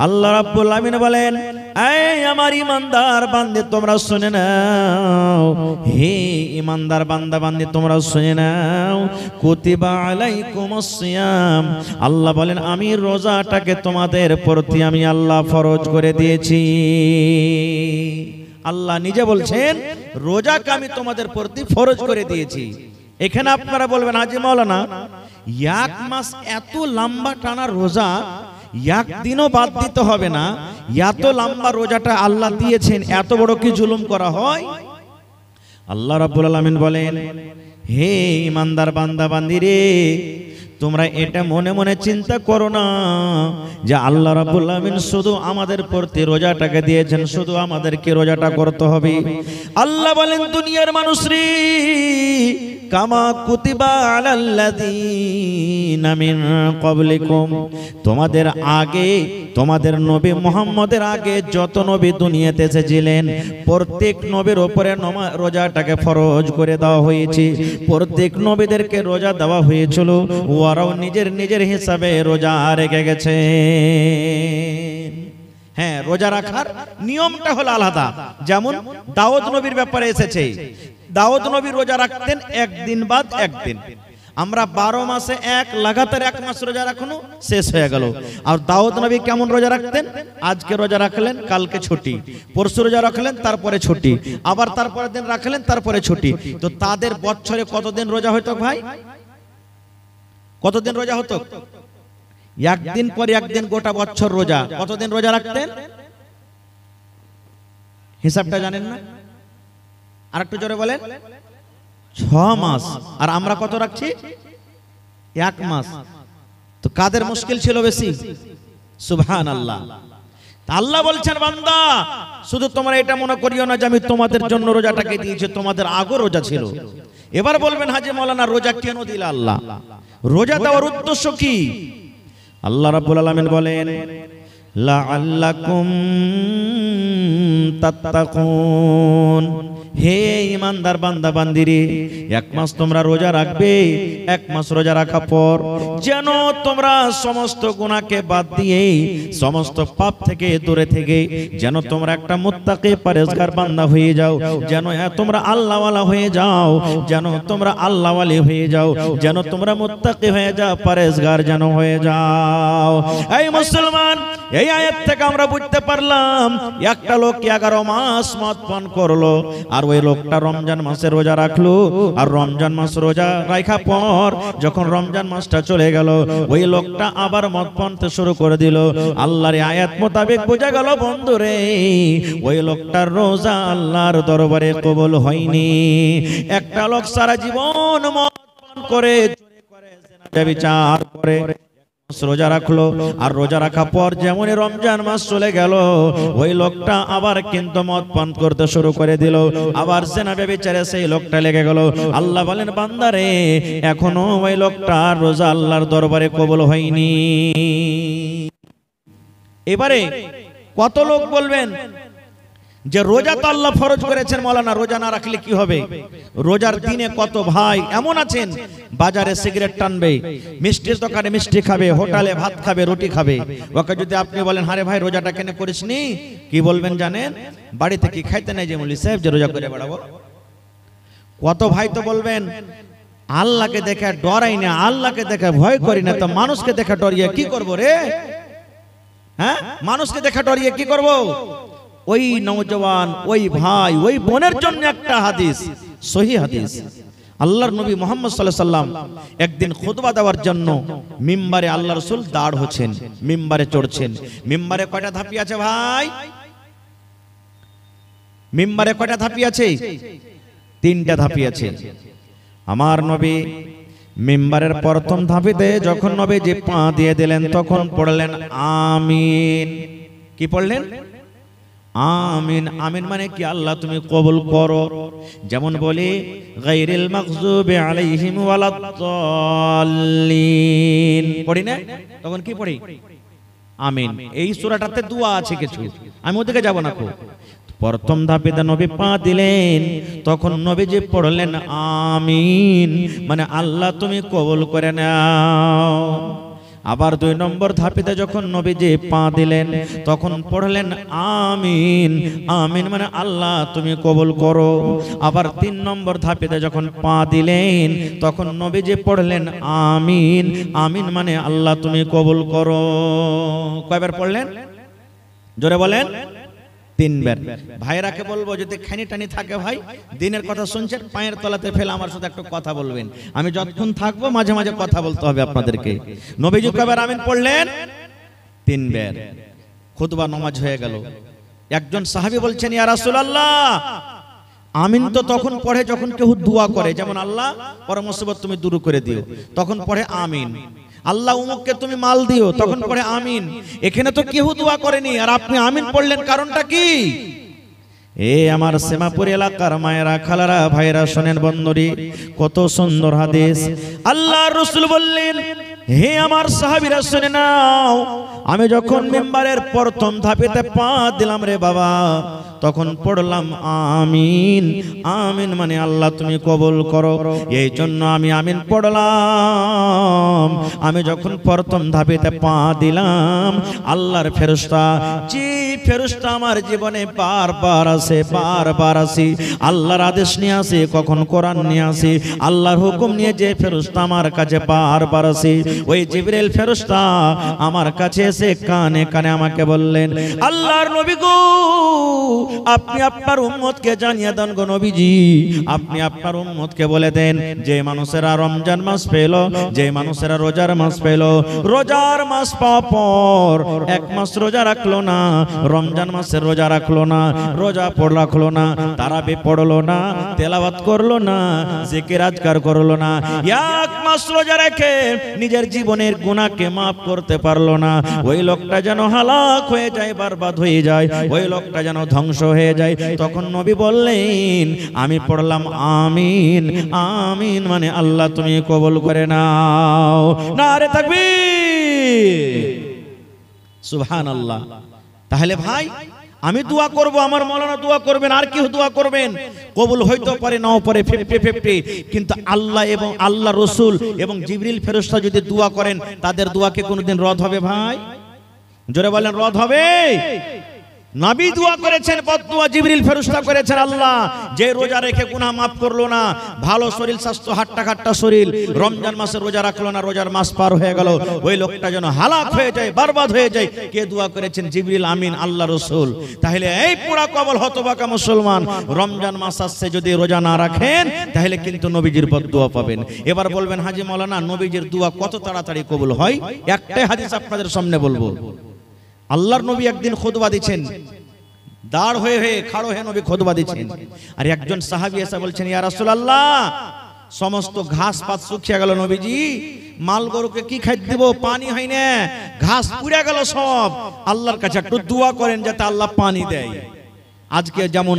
আল্লাহ রাব্বুল আলামিন বলেন, এই আমার ঈমানদার বান্দী তোমরা শুনে নাও, হে ঈমানদার বান্দা বান্দী তোমরা শুনে নাও, কুতিবা আলাইকুমুস সিয়াম, আল্লাহ বলেন আমি রোজাটাকে তোমাদের প্রতি আমি আল্লাহ ফরজ করে দিয়েছি। আল্লাহ নিজে বলছেন রোজাকে আমি তোমাদের প্রতি ফরজ করে দিয়েছি। এখানে আপনারা বলবেন, হাজী মাওলানা এক মাস এত লম্বা টানা রোজা একদিনও বাদ দিতে হবে না, এত লম্বা রোজাটা আল্লাহ দিয়েছেন, এত বড় কি জুলুম করা হয়? আল্লাহ রাব্বুল আলামিন বলেন, হে ঈমানদার বান্দা বান্দী রে, তোমরা এটা মনে মনে চিন্তা করো না যে আল্লাহ রাব্বুল আলামিন শুধু আমাদের প্রতি রোজাটাকে দিয়েছেন, শুধু আমাদেরকে রোজাটা করতে হবে। আল্লাহ বলেন, দুনিয়ার মানুষরে কামা কুতিবা আলাল্লাযীনা মিন ক্বাবলিকুম, তোমাদের আগে তোমাদের নবী মুহাম্মদের আগে যত নবী দুনিয়াতে এসেছিলেন প্রত্যেক নবীর উপরে রোজাটাকে ফরজ করে দেওয়া হয়েছে। প্রত্যেক নবীদেরকে রোজা দেওয়া হয়েছিল, ওরাও নিজের নিজের হিসাবে রোজা রেখে গেছে। হ্যাঁ, রোজা রাখার নিয়মটা হলো আলাদা। যেমন দাউদ নবীর ব্যাপারে এসেছে, দাউদ নবী রোজা রাখতেন একদিন বাদ একদিন। আমরা 12 মাসে লাগাতার 1 মাস রোজা রাখনো শেষ হয়ে গেল। আর দাউদ নবী কেমন রোজা রাখতেন? আজকে রোজা রাখলেন, কালকে ছুটি, পরশু রোজা রাখলেন, তারপরে ছুটি, আবার তারপরের দিন রাখলেন, তারপরে ছুটি। তো তাদের বছরে কতদিন রোজা হতো ভাই? কতদিন রোজা হতো? একদিন পর একদিন গোটা বছর রোজা। কতদিন রোজা রাখতেন হিসাবটা জানেন না? আর একটু জোরে বলেন। 6 মাস। আর আমরা কত রাখছি? 1 মাস। তো কাদের মুশকিল ছিল বেশি? সুবহানাল্লাহ। আল্লাহ বলছেন, বান্দা শুধু তোমরা এটা মনে করিও না যে আমি তোমাদের জন্য রোজাটাকে দিয়েছি, তোমাদের আগেও রোজা ছিল। এবার বলবেন, হাজী মাওলানা রোজা কেন দিল আল্লাহ? রোজা দেওয়ার উদ্দেশ্য কি? আল্লাহ রাব্বুল আলামিন বলেন, লাআল্লাকুম তাত্তাকুন, হে ঈমানদার বান্দা বান্দিরে, 1 মাস তোমরা রোজা রাখবে। 1 মাস রোজা রাখা পর যেন তোমরা সমস্ত গুনাহকে বাদ দিয়ে, সমস্ত পাপ থেকে দূরে থেকে যেন তোমরা একটা মুত্তাকি পরহেজগার বান্দা হয়ে যাও, যেন তোমরা আল্লাহওয়ালা হয়ে যাও, যেন তোমরা আল্লাহওয়ালি হয়ে যাও, যেন তোমরা মুত্তাকি হয়ে যাও, পরহেজগার যেন হয়ে যাও। এই মুসলমান, এই আয়াত থেকে আমরা বুঝতে পারলাম একটা লোক 11 মাস মদ পান করলো, আর ওই লোকটা রমজান মাসে রোজা রাখলো, আর রমজান মাস রোজা রাখা পর যখন রমজান মাসটা চলে গেল, ওই লোকটা আবার মদ পানতে শুরু করে দিল। আল্লাহর আয়াত মোতাবেক বোঝা গেল বন্ধুরে, ওই লোকটার রোজা আল্লাহর দরবারে কবুল হয়নি। একটা লোক সারা জীবন মদ পান করে, ব্যভিচার করে রোজা রাখলো, আর রোজা রাখা পর যেমন রমজান মাস চলে গেল, ওই লোকটা আবার কিন্তু মদ পান করতে শুরু করে দিল, আবার জিনা ব্যভিচারে সেই লোকটা লেগে গেল। আল্লাহ বলেন বান্দারে, এখনো ওই লোকটা রোজা আল্লাহর দরবারে কবুল হয়নি। এবারে কত লোক বলবেন যে রোজা তো আল্লাহ ফরজ করেছেন, মাওলানা রোজা না রাখলে কি হবে? রোজার দিনে কত ভাই এমন আছেন, বাজারে সিগারেট টানবে, মিষ্টির দোকানে মিষ্টি খাবে, হোটেলে ভাত খাবে, রুটি খাবে। ওকে যদি আপনি বলেন আরে ভাই রোজাটা কেন করিসনি, কি বলবেন জানেন? বাড়িতে কি খাইতে নাই যে মৌলভী সাহেব যে রোজা করে বেড়াবো। কত ভাই তো বলবেন আল্লাহকে দেখে ডরাই না, আল্লাহকে দেখে ভয় করি না, তো মানুষকে দেখে ডরিয়ে কি করব রে? হ্যাঁ, মানুষকে দেখে ডরিয়ে কি করব? ওই নওজওয়ান, ওই ভাই, ওই বোনের জন্য একটা হাদিস, সহিহ হাদিস। আল্লাহর নবী মুহাম্মদ সাল্লাল্লাহু আলাইহি সাল্লাম একদিন খুতবা দেওয়ার জন্য মিম্বারে আল্লাহর রাসূল দাঁড় হচ্ছেন, মিম্বারে চড়ছেন। মিম্বারে কয়টা ধাপি আছে ভাই? মিম্বারে কয়টা ধাপি আছে? 3টা ধাপি আছে। আমার নবী মিম্বারের প্রথম ধাপিতে যখন নবী যে পা দিয়ে দিলেন, তখন পড়লেন আমিন। কি পড়লেন? আমিন। আমিন মানে কি? আল্লাহ তুমি কবুল করো। যেমন বলি গায়রিল মাগযুবি আলাইহিম ওয়ালাদ-দাল্লিন পড়ি না, তখন কি পড়ি? আমিন। এই সূরাটাতে দোয়া আছে কিছু, আমি ওদিকে যাব না। প্রথম ধাপে নবী পা দিলেন, তখন নবীজি পড়লেন আমিন, মানে আল্লাহ তুমি কবুল করে নাও। আবার 2 নম্বর ধাপেতে যখন নবীজি পা দিলেন, তখন পড়লেন আমিন। আমিন মানে আল্লাহ তুমি কবুল করো। আবার 3 নম্বর ধাপেতে যখন পা দিলেন, তখন নবীজি পড়লেন আমিন। আমিন মানে আল্লাহ তুমি কবুল করো। কয়বার পড়লেন? জোরে বলেন। 3 বার। ভাইরাকে বলবো যদি খানি টানি থাকে ভাই, দিনের কথা শুনছেন, পায়ের তলাতে ফেলে আমার সাথে একটু কথা বলবেন। আমি যতক্ষণ থাকবো মাঝে মাঝে কথা বলতে হবে আপনাদেরকে। নবীজি কয়বার আমিন পড়লেন? 3 বার। খুতবা নামাজ হয়ে গেল। একজন সাহাবী বলছেন ইয়া রাসূলুল্লাহ, আমিন তো তখন পড়ে যখন কেউ দোয়া করে, যেমন আল্লাহ পর মুসিবত তুমি দূর করে দিও, তখন পড়ে আমিন। আল্লাহ উমুককে তুমি মাল দিও, তখন পড়ে আমিন। এখানে তো কেউ দোয়া করেনি, আর আপনি আমিন পড়লেন, কারণটা কি? এ আমার সেমাপুর এলাকার মায়েরা, খালারা, ভাইরা শোনেন বন্ধুরি, কত সুন্দর হাদিস। আল্লাহর রাসূল বললেন, হে আমার সাহাবীরা শুনে নাও, আমি যখন মিম্বারের প্রথম ধাপেতে পা দিলাম রে বাবা, তখন পড়লাম আমিন। আমিন মানে আল্লাহ তুমি কবুল করো। এই জন্য আমি আমিন পড়লাম। আমি যখন প্রথম ধাপেতে পা দিলাম, আল্লাহর ফেরেশতা, যে ফেরেশতা আমার জীবনে বারবার আসে, বারবার আসে, আল্লাহর আদেশ নিয়ে আসে, কখন কোরআন নিয়ে আসে, আল্লাহর হুকুম নিয়ে যে ফেরেশতা আমার কাছে বারবার আসে, ওই জিবরিল ফেরেশতা আমার কাছে এসে কানে কানে আমাকে বললেন, আল্লাহর নবী গো, আপনি আপনার উম্মতকে জানিয়ে দেন গো নবীজি, আপনি আপনার উম্মতকে বলে দেন, যে মানুষেরা রমজান মাস পেল, যে মানুষেরা রোজার মাস পেল, রোজার মাস পাওয়ার পর 1 মাস রোজা রাখলো না, রমজান মাসের রোজা রাখলো না, রোজা রাখলো না, তারাবি পড়লো না, তেলাওয়াত করলো না, জিকির আজকার করলো না, 1 মাস রোজা রেখে নিজের জীবনের গুনাহকে মাফ করতে পারলো না, ওই লোকটা যেন হালাক হয়ে যায়, বরবাদ হয়ে যায়, ওই লোকটা যেন ধ্বংস হয়ে যায়। তখন নবী বললেন, আমি পড়লাম আমিন। আমিন মানে আল্লাহ তুমি কবুল করে নাও। নারে তাকবীর, সুবহানাল্লাহ। তাহলে ভাই আমি দোয়া করব, আমার মাওলানা দোয়া করবেন, আর কেউ দোয়া করবেন, কবুল হইতে পারে নাও পারে 50-50, কিন্তু আল্লাহ এবং আল্লাহ রসুল এবং জিবরিল ফেরেশতা যদি দোয়া করেন, তাদের দোয়াকে কোনোদিন রদ হবে ভাই? জোরে বলেন, রদ হবে? নবী দোয়া করেছেন, বদদুয়া জিবরিল ফেরেশতা করেছেন। আল্লাহ যে রোজা রেখে গুনাহ মাফ করলো না, ভালো শরীর স্বাস্থ্য হাট্টা খাট্টা শরীর, রমজান মাসে রোজা রাখলো না, রোজার মাস পার হয়ে গেল, ওই লোকটা যেন হালাক হয়ে যায়, বরবাদ হয়ে যায়। কে দোয়া করেছেন? জিবরিল আমিন, আল্লাহ রসুল। তাহলে এই পুরা কবল হতবাকা মুসলমান, রমজান মাস আসছে, যদি রোজা না রাখেন তাহলে কিন্তু নবীজির বদদুয়া পাবেন। এবার বলবেন, হাজী মাওলানা নবীজির দোয়া কত তাড়াতাড়ি কবুল হয়? একটাই হাদিস আপনাদের সামনে বলবো। আল্লাহর নবী একদিন খুতবা দিচ্ছেন, দাঁড় হয়ে হয়ে খাড়ো হয়ে নবী খুতবা দিচ্ছেন, আর একজন সাহাবী এসে বলছেন, ইয়া রাসূলুল্লাহ, সমস্ত ঘাস পাত শুকিয়ে গেল নবীজি, মাল গরুকে কি খাইতে দেব, পানি হয় না, ঘাস পুড়ে গেল সব, আল্লাহর কাছে একটু দোয়া করেন যাতে আল্লাহ পানি দেয়। আজকে যেমন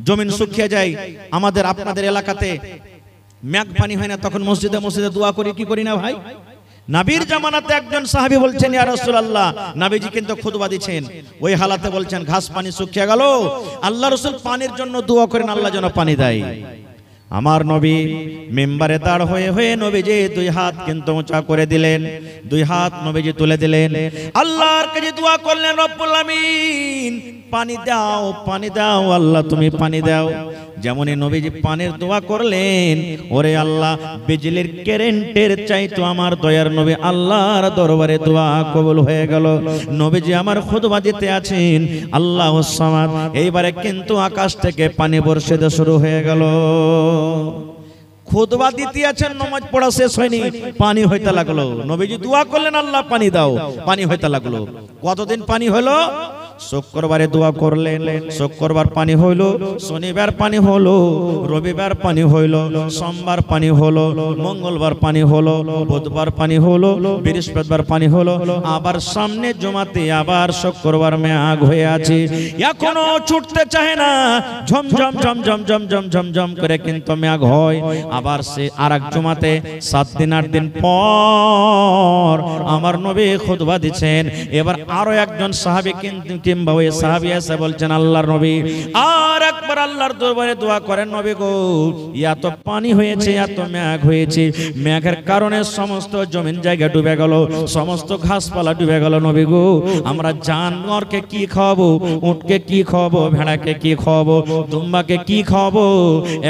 জমিন শুকিয়ে যায়, আমাদের আপনাদের এলাকাতে মেঘ পানি হয় না, তখন মসজিদে মসজিদে দোয়া করি, কি করি না ভাই? নবীর জামানাতে একজন সাহাবী বলছেন, ইয়া রাসূলুল্লাহ, নবীজি কিন্তু খুতবা দিচ্ছেন, ওই হালাতে বলছেন ঘাস পানি শুকিয়ে গেল, আল্লাহ রাসূল পানির জন্য দোয়া করেন, আল্লাহ যেন পানি দেয়। আমার নবী মিম্বারে দাঁড় হয়ে হয়ে নবীজি দুই হাত কিন্তু উঁচা করে দিলেন, দুই হাত নবীজি তুলে দিলেন, আল্লাহর কাছে দোয়া করলেন, রব্বুল আমিন পানি দাও, পানি দাও, আল্লাহ তুমি পানি দাও। যেমনই নবীজি পানির দোয়া করলেন, ওরে আল্লাহ, বিজলির কারেন্টের চাইতো আমার দয়ার নবী আল্লাহর দরবারে দোয়া কবুল হয়ে গেল। নবীজি আমার খুতবা দিতে আছেন, আল্লাহুস সামাদ, এইবারে কিন্তু আকাশ থেকে পানি বর্ষিত শুরু হয়ে গেল। খুতবা দিতে আছেন, নামাজ পড়া শেষ হয়নি, পানি হইতে লাগলো। নবীজি দোয়া করলেন, আল্লাহ পানি দাও, পানি হইতে লাগলো। কতদিন পানি হলো? শুক্রবারে দোয়া করলেন, শুক্রবার পানি হইলো, শনিবার পানি হলো, রবিবার পানি হইলো, সোমবার পানি হলো, মঙ্গলবার পানি হলো, বুধবার পানি হলো, বৃহস্পতিবার পানি হলো, আবার সামনে জমাতে আবার শুক্রবার মেঘ হয়ে আছে, এখনো ছুটতে চায় না, ঝমঝম ঝমঝম ঝমঝম ঝমঝম করে কিন্তু মেঘ হয়। আবার সে আরেক জমাতে 7 দিন 8 দিন পর আমার নবী খুতবা দিচ্ছেন। এবার আরো একজন সাহাবী কিংবা ওই সাহাবী এসে বলছেন, আল্লাহর নবী আর একবার আল্লাহর দরবারে দোয়া করেন, নবী গো, এত পানি হয়েছে, এত মেঘ হয়েছে, মেঘের কারণে সমস্ত জমিন জায়গা ডুবে গেল, সমস্ত ঘাসপালা ডুবে গেল, নবী গো, আমরা জানোয়ারকে কি খাওয়াবো, উটকে কি খাওয়াবো, ভেড়াকে কি খাওয়াবো, দুম্বাকে কি খাওয়াবো?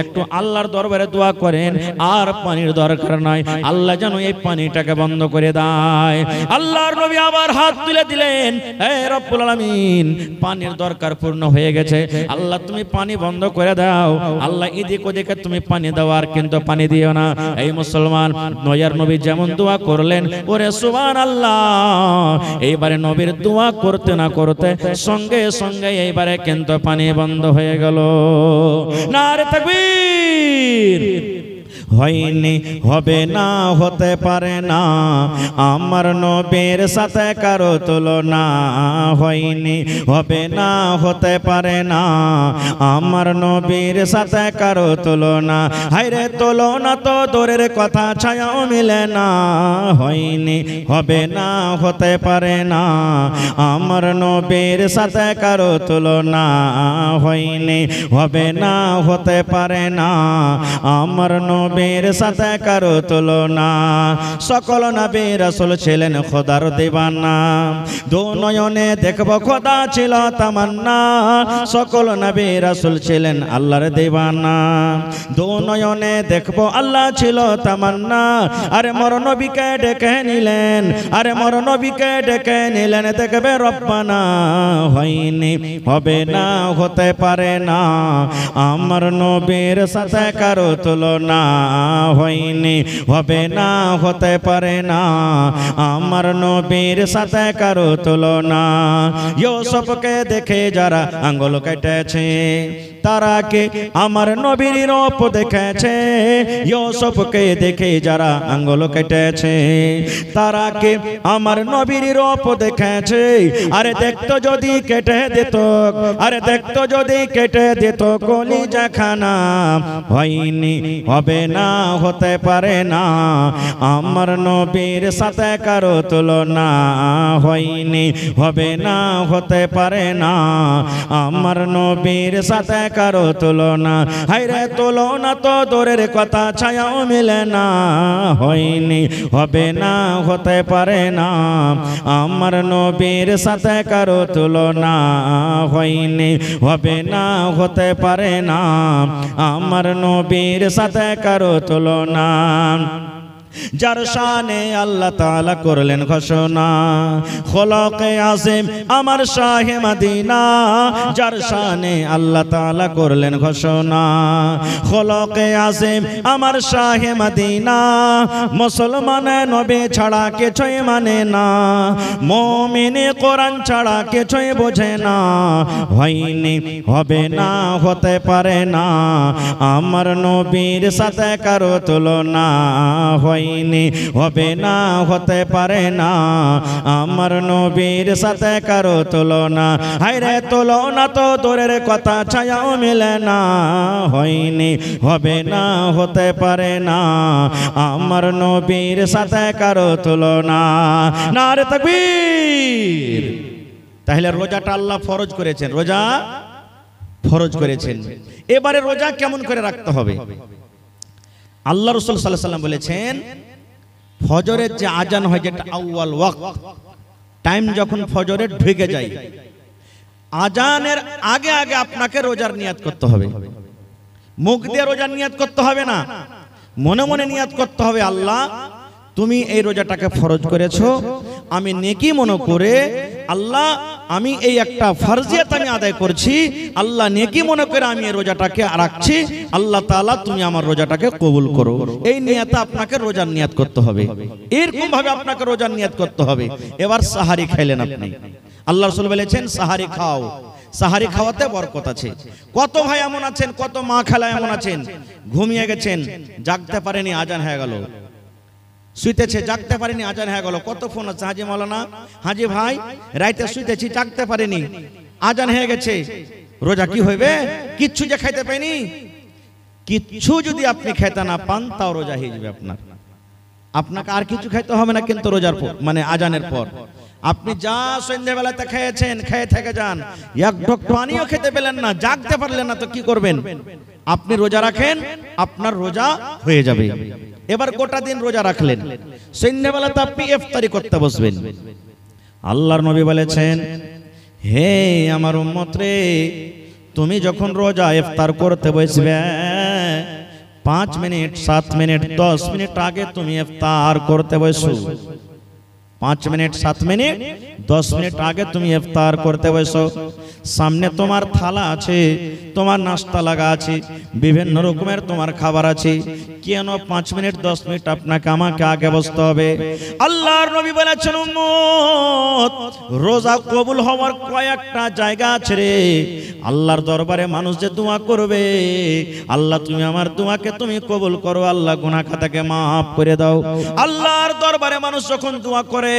একটু আল্লাহর দরবারে দোয়া করেন, আর পানির দরকার নাই, আল্লাহ যেন এই পানিটাকে বন্ধ করে দেয়। আল্লাহর নবী আবার হাত তুলে দিলেন, হে রব্বুল আলামিন, পানির দরকার পূর্ণ হয়ে গেছে, আল্লাহ তুমি পানি বন্ধ করে দাও, আল্লাহ এদিক ওদিকে তুমি পানি দাও, আর কিন্তু পানি দিও না। এই মুসলমান, নয়ার নবী যেমন দোয়া করলেন, ওরে সুবহানাল্লাহ, এইবারে নবীর দোয়া করতে না করতে সঙ্গে সঙ্গে এইবারে কিন্তু পানি বন্ধ হয়ে গেল। নারে তাকবীর! হয়নি, হবে না, হতে পারে না, আমার নবীর সাথে কারো তুলনা, হয়নি, হবে না, হতে পারে না, আমার নবীর সাথে কারো তুলনা, হায়রে তুলনা তো দূরের কথা, ছায়াও মিলে না, হয়নি, হবে না, হতে পারে না, আমার নবীর সাথে কারো তুলনা, হয়নি, হবে না, হতে পারে না, আমার নবীর সাথে কারো তুলনা। সকল নবী রাসূল ছিলেন খোদার দিওয়ানা, দু নয়নে দেখব খোদা ছিল তামান্না, সকল নবী রাসূল ছিলেন আল্লাহর দিওয়ানা, দু নয়নে দেখব আল্লাহ ছিল তামান্না। আরে মোর নবীকে ডেকে নিলেন, আরে মোর নবীকে ডেকে নিলেন, দেখবে রব্বানা, হয়নি, হবে না, হতে পারে না, আমার নবীর সাথে কারো তুলনা, হয়নি, হবে না, হতে পারে না, আমার নবীর সাথে কারো তুলনা। ইউসুফকে দেখে যারা আঙ্গুল কেটেছে, তারাকে আমার নবীর রূপ দেখেছে, ইউসুফকে দেখে যারা আঙ্গুল কেটেছে। তারাকে আমার নবীর রূপ দেখেছে, আরে দেখতো যদি কেটে দিত, আরে দেখতো যদি কেটে দিত কলিজা খানা, হয়নি হবে না হতে পারে না আমার নবীর সাথে কারো তুলনা, হয়নি হবে না হতে পারে না আমার নবীর সাথে কারো তুলনা। হায়রে তুলনা তো দূরের কথা, ছায়াও মিলে না, হয়নি হবে না হতে পারে না আমার নবীর সাথে কারো তুলনা, হয়নি হবে না হতে পারে না আমার নবীর সাথে কারো তুলনা। যার শানে আল্লাহ তাআলা করলেন ঘোষণা, খোলকে আযম আমার শাহে মদিনা, যার শানে আল্লাহ তাআলা করলেন ঘোষণা, খোলকে আযম আমার শাহে মদিনা, মুসলমান নবী ছাড়া কিছুই মানে না, মুমিন কোরআন ছাড়া কিছুই বোঝে না, হয়নি হবে না হতে পারে না আমার নবীর সাথে কারো তুলনা, হয়নি হবে না হতে পারে না আমার নবীর সাথে কারো তুলনা। হায়রে তুলনা তো দূরের কথা, ছায়াও মিলে না, হয়নি হবে না হতে পারে না আমার নবীর সাথে কারো তুলনা। নারে তাকবীর। তাহলে রোজাটা আল্লাহ ফরজ করেছেন, রোজা ফরজ করেছেন। এবারে রোজা কেমন করে রাখতে হবে? আল্লাহ রাসূল সাল্লাল্লাহু আলাইহি ওয়াসাল্লাম বলেছেন, ফজরের যে আজান হয়, যেটা আউয়াল ওয়াক্ত, টাইম যখন ফজরের ঢুকে যায়, আজানের আগে আগে আপনাকে রোজার নিয়াত করতে হবে। মুখ দিয়ে রোজার নিয়াত করতে হবে না, মনে মনে নিয়াত করতে হবে, আল্লাহ তুমি এই রোজাটাকে ফরজ করেছো, আমি নেকি মনে করে আল্লাহ আমি এই একটা ফরজিয়াত আমি আদায় করছি, আল্লাহ নেকি মনে করে আমি এই রোজাটাকে রাখছি, আল্লাহ তাআলা তুমি আমার রোজাটাকে কবুল করো। এই নিয়তে আপনাকে রোজার নিয়াত করতে হবে, এরকম ভাবে আপনাকে রোজার নিয়াত করতে হবে। এবার সাহারি খাইলেন আপনি, আল্লাহ রাসূল বলেছেন সাহারি খাও, সাহারি খাওয়াতে বরকত আছে। কত ভাই এমন আছেন, কত মা খালা এমন আছেন, ঘুমিয়ে গেছেন, জাগতে পারেনি, আজান হয়ে গেল, শুইতেছে জাগতে পারেনি, আজান হয়ে গেল, কত ফোন আছে, হাজি মাওলানা, হাজি ভাই রাইতে শুইতেছি জাগতে পারেনি, আজান হয়ে গেছে, রোজা কি হইবে? কিচ্ছু যে খাইতে পাইনি, কিচ্ছু যদি আপনি খেতে না পান তাও রোজা হয়ে যাবে আপনার, আপনাকে আর কিছু খাইতে হবে না, কিন্তু রোজার পর মানে আজানের পর আপনি যা সন্ধ্যাবেলাতে খেয়েছেন খেয়ে থেকে যান, এক ঢোক পানিও খেতে পেলেন না, জাগতে পারলেন না, তো কি করবেন? আপনি রোজা রাখেন, আপনার রোজা হয়ে যাবে। এবার গোটা দিন রোজা রাখলেন, সন্ধ্যাবেলাতে আপনি ইফতারি করতে বসবেন। আল্লাহর নবী বলেছেন, হে আমার উম্মত রে, তুমি যখন রোজা ইফতার করতে বসবে 5 মিনিট 7 মিনিট 10 মিনিট আগে তুমি ইফতার করতে বসো। 5 মিনিট 7 মিনিট 10 মিনিট আগে তুমি ইফতার করতে বসো। সামনে তোমার থালা আছে, তোমার নাস্তা লাগা আছে, বিভিন্ন রকমের তোমার খাবার আছে, কেন 5 মিনিট 10 মিনিট আপনাকে আমাকে আগে বসতে হবে? আল্লাহর নবী বলেছেন, উম্মত রোজা কবুল হওয়ার কয়েকটা জায়গা আছে রে, আল্লাহর দরবারে মানুষ যে দোয়া করবে, আল্লাহ তুমি আমার দোয়াকে তুমি কবুল করো, আল্লাহ গুনাহ খাতাকে maaf করে দাও। আল্লাহর দরবারে মানুষ যখন দোয়া করে,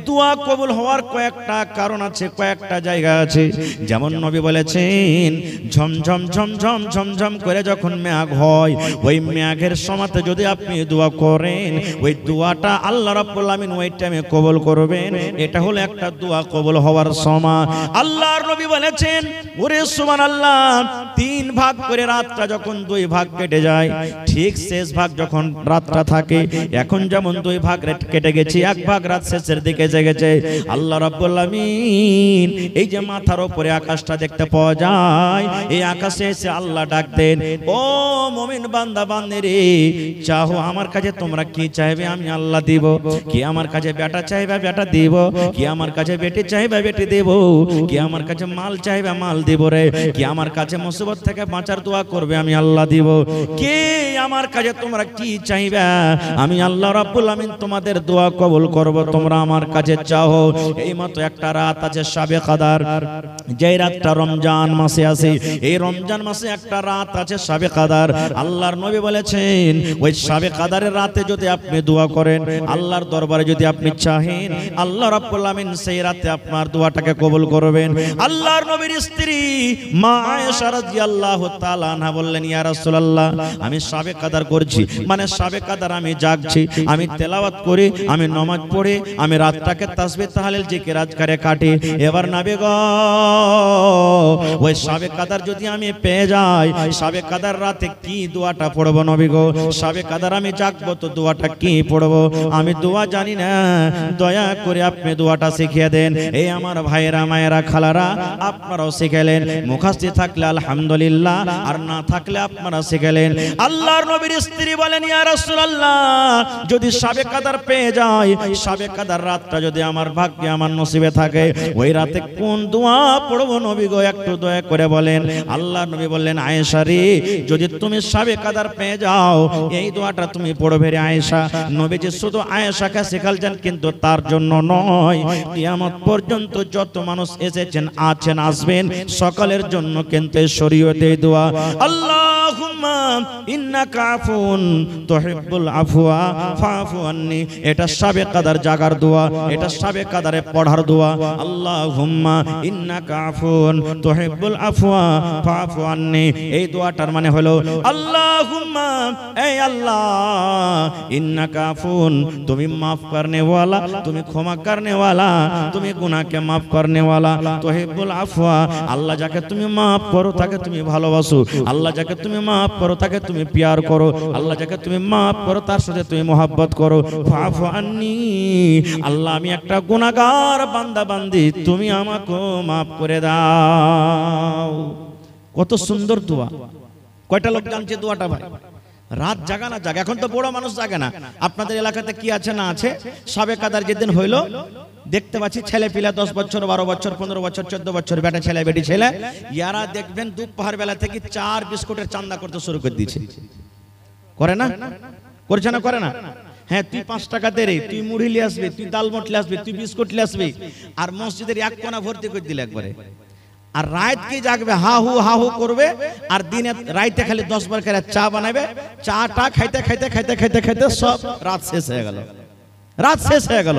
দোয়া কবুল হওয়ার কয়েকটা কারণ আছে, কয়েকটা জায়গা আছে। যেমন নবী বলেছেন, ঝমঝম ঝমঝম ঝমঝম করে যখন মেঘ হয়, ওই মেঘের সময়তে যদি আপনি দোয়া করেন, ওই দোয়াটা আল্লাহ রাব্বুল আমিন ওই টাইমে কবুল করবেন। এটা হলো একটা দোয়া কবুল হওয়ার সময়। আল্লাহর নবী বলেছেন, ওরে সুবহানাল্লাহ, 3 ভাগ করে রাতটা যখন 2 ভাগ কেটে যায়, ঠিক শেষ ভাগ যখন রাতটা থাকে, এখন যেমন 2 ভাগ কেটে গেছে, 1 ভাগ রাত শেষের দিকে জেগেছে, আল্লাহ রাব্বুল আমিন এই যে মাথার উপরে আকাশটা দেখতে পাওয়া যায়, এই আকাশে এসে আল্লাহ ডাক দেন, ও মুমিন বান্দা বান্দিরে, চাও আমার কাছে তোমরা কি চাইবে আমি আল্লাহ দিব। কি আমার কাছে বেটা চাইবে বেটা দিব, কি আমার কাছে বেটি চাইবে বেটি দেব, কি আমার কাছে মাল চাইবে মাল দিব রে, কি আমার কাছে মুসিবত থেকে বাঁচার দোয়া করবে আমি আল্লাহ দিব। কে আমার কাছে তোমরা কি চাইবে আমি আল্লাহ রাব্বুল আমিন তোমাদের দোয়া কবুল করব। তোমরা আমার কাছে চাও। এই মতো একটা রাত আছে শাবে কদর, যেই রাতটা রমজান মাসে আছে। এই রমজান মাসে একটা রাত আছে শাবে কদর। আল্লাহর নবী বলেছেন ওই শাবে কদরের রাতে যদি আপনি দোয়া করেন, আল্লাহর দরবারে যদি আপনি চাহেন, আল্লাহ রাব্বুল আমিন সেই রাতে আপনার দোয়াটাকে কবুল করবেন। আল্লাহর নবীর স্ত্রী মা আয়েশা রাদিয়াল্লাহু তাআলা আনহা বললেন, ইয়া রাসূলুল্লাহ, আমি শাবে কদর করছি, মানে শাবে কদর আমি জাগছি, আমি তেলাওয়াত করি, আমি নামাজ পড়ি, আমি রাতটাকে তাসবিহ তাহলিল জিকির আজকারে কাটি। এবার নবী গো, ওই শাবে কদর যদি আমি পেয়ে যাই, শাবে কদর রাতে কি দোয়াটা পড়ব নবী গো? শাবে কদর আমি জাগবো তো দোয়াটা কি পড়ব? আমি দোয়া জানি না, দয়া করে আপনি দোয়াটা শিখিয়ে দেন। এই আমার ভাইয়েরা, মায়েরা, খালারা, আপনারাও শিখেলেন। মুখস্থ থাকলে আলহামদুলিল্লাহ, আর না থাকলে আপনারা শিখেলেন। আল্লাহর নবীর স্ত্রী বলেন, ইয়া রাসূলুল্লাহ, যদি শাবে কদর পেয়ে যাই, শাবে কদর রাতটা যদি আমার ভাগ্যে, আমার নসিবে থাকে, ওই রাতে কোন দোয়া পড়বো নবী গো? একটু দয়া করে বলেন। আল্লাহর নবী বললেন, আয়েশা রে, যদি তুমি শাবে কদর পেয়ে যাও, এই দোয়াটা তুমি পড়বে রে আয়েশা। নবীজি শুধু আয়েশাকে শেখালছেন, কিন্তু তার জন্য নয়, কিয়ামত পর্যন্ত যত মানুষ এসেছেন, আছেন, আসবেন, সকলের জন্য কিন্তু শরীয়তে দোয়া। আল্লাহুম্মা ইন্নাকা আফুন তুহিব্বুল আফওয়া ফাফু আন্নি। এটা শাবে কদর জাগার দোয়া, এটা শাবে কদরে পড়ার দোয়া। আল্লাহুম্মা ইন্নাকা আফুন তুহিব্বুল আফওয়া ফাফু আন্নি। এই দোয়াটার মানে হলো, আল্লাহুম্মা, এই আল্লাহ, ইন্নাকা আফুন, তুমি মাফ করনে ওয়ালা, তুমি ক্ষমা করনে ওয়ালা, তুমি গুনাহকে মাফ করনে ওয়ালা। তুহিব্বুল আফওয়া, আল্লাহ যাকে তুমি মাফ করো তাকে তুমি ভালোবাসো, আল্লাহ যাকে তুমি মাফ করো তাকে তুমি প্যার করো, আল্লাহ যাকে তুমি মাফ করো তার সাথে তুমি মোহাব্বত করো। ফাফু আন্নি, আল্লাহ আমি একটা গুনাহগার বান্দা বান্দি, তুমি আমাকে মাফ করে দাও। কত সুন্দর দোয়া! কয়টা লোক জানছে দোয়াটা ভাই? রাত জাগা না জাগা, এখন তো বড় মানুষ জাগে না। আপনাদের এলাকাতে কি আছে না আছে, শাবে কদর যেদিন হইলো, দেখতে পাচ্ছি ছেলে পিলা 10 বছর, 12 বছর, 15 বছর, 14 বছর, বেটা ছেলে, বেটি ছেলে, ইয়ারা দেখবেন দুপুর বেলা থেকে 4 বিস্কুটের চান্দা করতে শুরু করে দিয়েছে। করে না? করছে না? করে না? হ্যাঁ, তুই 5 টাকা দে রে, তুই মুড়ি নিয়ে আসবি, তুই ডাল মট নিয়ে আসবি, তুই বিস্কুট নিয়ে আসবি, আর মসজিদের এক কোণা ভর্তি করে দিলে একবারে। আর রাত কি জাগবে, হাহু করবে, আর দিনে রাইতে খালি 10 বার করে চা বানাবে, চাটা খাইতে খাইতে খাইতে খাইতে খাইতে সব রাত শেষ হয়ে গেল, রাত শেষ হয়ে গেল।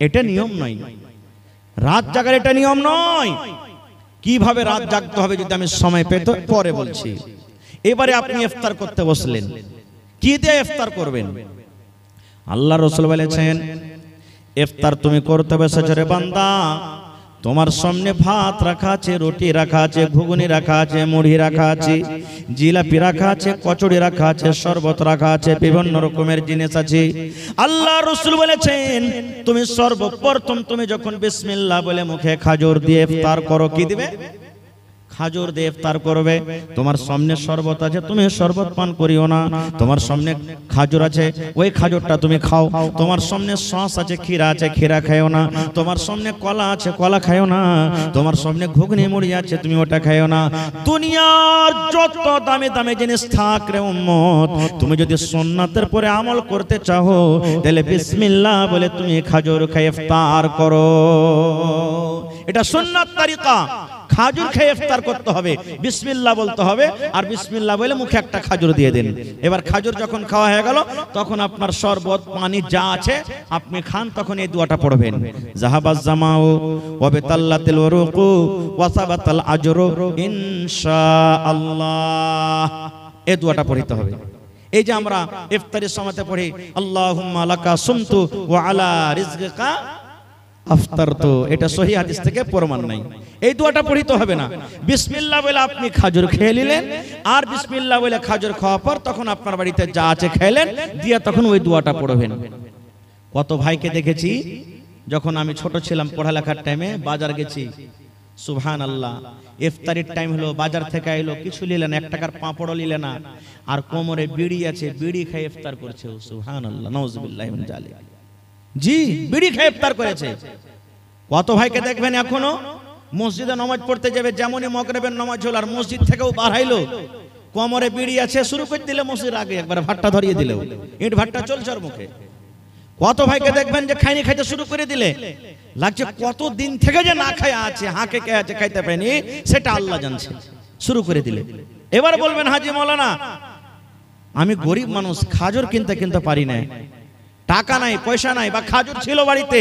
এটা নিয়ম নয়, রাত জাগার এটা নিয়ম নয়। কিভাবে রাত জাগতে হবে যদি আমি সময় পেতে পরে বলছি। এবারে আপনি ইফতার করতে বসলেন, কি দিয়ে ইফতার করবেন? আল্লাহ রাসূল বলেছেন, ইফতার তুমি করতে বসেছো রে বান্দা, তোমার সামনে ভাত রাখা আছে, রুটি রাখা আছে, ঘুগনি রাখা আছে, মুড়ি রাখা আছে, জিলাপি রাখা আছে, কচুরি রাখা আছে, শরবত রাখা আছে, বিভিন্ন রকমের জিনিস আছে। আল্লাহ রাসূল বলেছেন, তুমি সর্বপ্রথম তুমি যখন বিসমিল্লাহ বলে মুখে খাজুর দিয়ে ইফতার করো, কি দিবে? খাজুর দিয়ে ইফতার করবে। তোমার সামনে শরবত আছে, তুমি শরবত পান করিও না। তোমার সামনে খাজুর আছে, ওই খাজুরটা তুমি খাও। তোমার সামনে সস আছে, ক্ষীরা আছে, ক্ষীরা খাইও না। তোমার সামনে কলা আছে, কলা খাইও না। তোমার সামনে ঘুগনি মুড়ি আছে, তুমি ওটা খাইও না। দুনিয়ার যত দামি দামি জিনিস থাক রে উম্মত, তুমি যদি সুন্নাতের পরে আমল করতে চাও, তাহলে বিসমিল্লাহ বলে তুমি খাজুর খেয়ে ইফতার করো। এটা সুন্নাত তরিকা। খাজুর খেয়ে ইফতার করতে হবে, বিসমিল্লাহ বলতে হবে, আর বিসমিল্লাহ বলে মুখে একটা খাজুর দিয়ে দিন। এবার খাজুর যখন খাওয়া হয়ে গেল, তখন আপনার শরবত পানি যা আছে আপনি খান, তখন এই দোয়াটা পড়বেন, জাহাবাজ জামাউ ওয়া বিতাল্লাতিল উরুকু ওয়া সাবাতাল আজরু ইনশাআল্লাহ। এই দোয়াটা পড়তে হবে। এই যে আমরা ইফতারের সময়তে পড়ি, আল্লাহুম্মা লাকা সুমতু ওয়া আলা রিজকিকা আফতারতু, এটা সহিহ হাদিস থেকে প্রমাণ নাই। এই দোয়াটা পড়িতে হবে না। বিসমিল্লাহ বলে আপনি খাজুর খেয়ে নিলেন, আর বিসমিল্লাহ বলে খাজুর খাওয়ার পর তখন আপনার বাড়িতে যা আছে খেলেন, দিয়ে তখন ওই দোয়াটা পড়বেন। কত ভাইকে দেখেছি, যখন আমি ছোট ছিলাম পড়ালেখার টাইমে বাজার গেছি, সুবহানাল্লাহ, ইফতারির টাইম হলো, বাজার থেকে আইলো, কিছু নিলেন, 1 টাকার পাঁপড়ও নিলেন না, আর কোমরে বিড়ি আছে, বিড়ি খেয়ে ইফতার করছে। সুবহানাল্লাহ, নাউযুবিল্লাহি মিন যালিক। জি, বিড়ি খেয়ে ইফতার করেছে। কত ভাইকে দেখবেন এখনো মসজিদে নামাজ পড়তে যাবে, যেমনই মাগরিবের নামাজ হলো আর মসজিদ থেকেও বার হইলো, কোমরে বিড়ি আছে, শুরু করে দিলে মসজিদের আগে একবার ভাট্টা ধরিয়ে দিল, ইট ভাট্টা চলছে ওর মুখে। কত ভাইকে দেখবেন যে খাইনি খাইতে শুরু করে দিলে লাগছে কত দিন থেকে যে না খায় আছে, হাঁকে কে আছে খাইতে পায়নি, সেটা আল্লাহ জানছে, শুরু করে দিলে। এবার বলবেন হাজি মাওলানা আমি গরিব মানুষ, খাজুর কিনতে পারি না, টাকা নাই, পয়সা নাই, বা খাজুর ছিল বাড়িতে,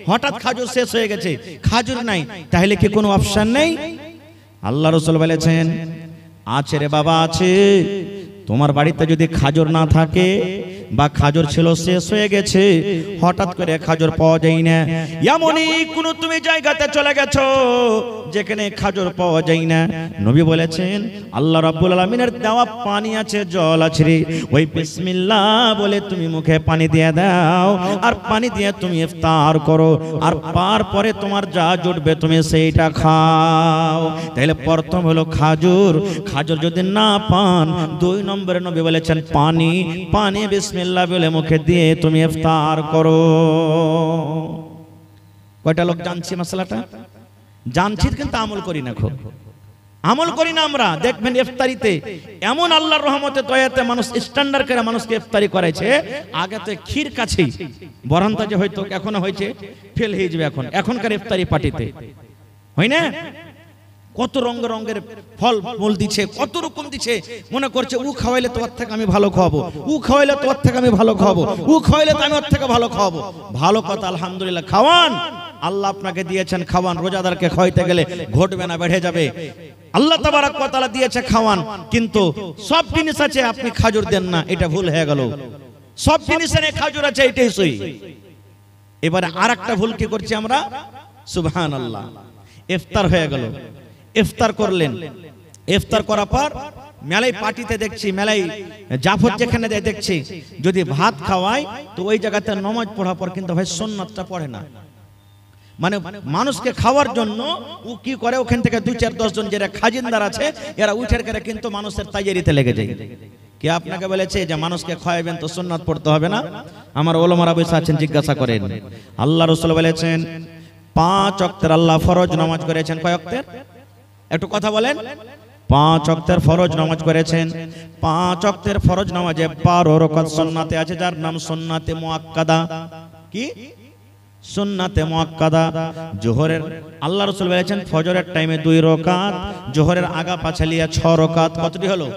হঠাৎ খাজুর শেষ হয়ে গেছে, খাজুর নাই, তাহলে কি কোনো অপশন নেই? আল্লাহ রাসূল বলেছেন আছে রে বাবা, আছে। তোমার বাড়িতে যদি খাজুর না থাকে বা খাজুর ছিল শেষ হয়ে গেছে, হঠাৎ করে খাজুর পাওয়া যায় না, এমনই কোন তুমি জায়গাতে চলে গেছো যেখানে খাজুর পাওয়া যায় না, নবী বলেছেন আল্লাহ রাব্বুল আলামিনের দেওয়া পানি আছে, জল আছে রে, ওই বিসমিল্লাহ বলে তুমি মুখে পানি দিয়ে দাও, আর পানি দিয়ে তুমি ইফতার করো, আর তারপরে তোমার যা জুটবে তুমি সেইটা খাও। তাহলে প্রথম হলো খাজুর, খাজুর যদি না পান, 2 নম্বরে নবী বলেছেন পানি, পানি বিসমিল্লাহ বলে মুখে দিয়ে তুমি ইফতার করো। কয়টা লোক জানছি মশলাটা? জানছি কিন্তু আমল করি না, খুব আমল করি না আমরা। দেখবেন ইফতারিতে এমন আল্লাহর রহমতে দয়াতে মানুষ স্ট্যান্ডার্ড করে মানুষকে ইফতারি করাইছে, আগে তো ক্ষীর কাছেই বরন্ত যে হয়তো এখনো হয়েছে ফেল হয়ে যাবে, এখনকার ইফতারি পার্টিতে হয় না, কত রঙের ফল মূল দিচ্ছে, কত রকম দিচ্ছে, মনে করছে ও খাওয়াইলে তোমার থেকে আমি ভালো খাওয়াবো, ও খাওয়াইলে তোমার থেকে আমি ভালো খাওয়াবো, ও খাওয়াইলে তো আমি ওর থেকে ভালো খাওয়াবো। ভালো কথা, আলহামদুলিল্লাহ, খাওয়ান, আল্লাহ আপনাকে দিয়েছেন খাওয়ান। রোজাদারকে খাওয়াইতে গেলে ঘটবে না, বেড়ে যাবে। আল্লাহ তাবারক ওয়া তাআলা দিয়েছে খাওয়ান, কিন্তু সব জিনিস আছে আপনি খাজুর দেন না, এটা ভুল হয়ে গেল। সব জিনিসের খাজুর আছে, এটাই সই। এবারে আরেকটা ভুল কি করছি আমরা, সুবহানাল্লাহ, ইফতার হয়ে গেল, ইফতার করলেন, ইফতার করার পর মেলাই পার্টিতে দেখছি, মেলাই জাফর যেখানে দেখছি, যদি ভাত খাওয়ায় তো ওই জায়গাতে নামাজ পড়ার পর কিন্তু ভাই সুন্নাতটা পড়ে না, মানে মানুষকে খাওয়ার জন্য ও কি করে, ওখান থেকে 2-4-10 জন যারা খাজিনদার আছে এরা উঠের করে কিন্তু মানুষের তাইয়ারিতে লেগে যায়। কে আপনাকে বলেছে যে মানুষকে খাওয়াবেন তো সুন্নাত পড়তে হবে না? আমার ওলামারা বসে আছেন, জিজ্ঞাসা করেন। আল্লাহ রাসূল বলেছেন 5 ওয়াক্তের আল্লাহ ফরজ নামাজ করেছেন। কয় ওয়াক্তের? একটু কথা বলেন। 5 ওয়াক্তের ফরজ নামাজ করেছেন। 5 ওয়াক্তের ফরজ নামাজে 12 রাকাত সুন্নাতে আছে, যার নাম সুন্নাতে মুআক্কাদা। কি সুন্নাতে মুআক্কাদা? জোহরের আল্লাহ রাসূল বলেছেন ফজরের টাইমে 2 রাকাত, জোহরের আগা পাছালিয়া 6 রাকাত। কতটি হলো?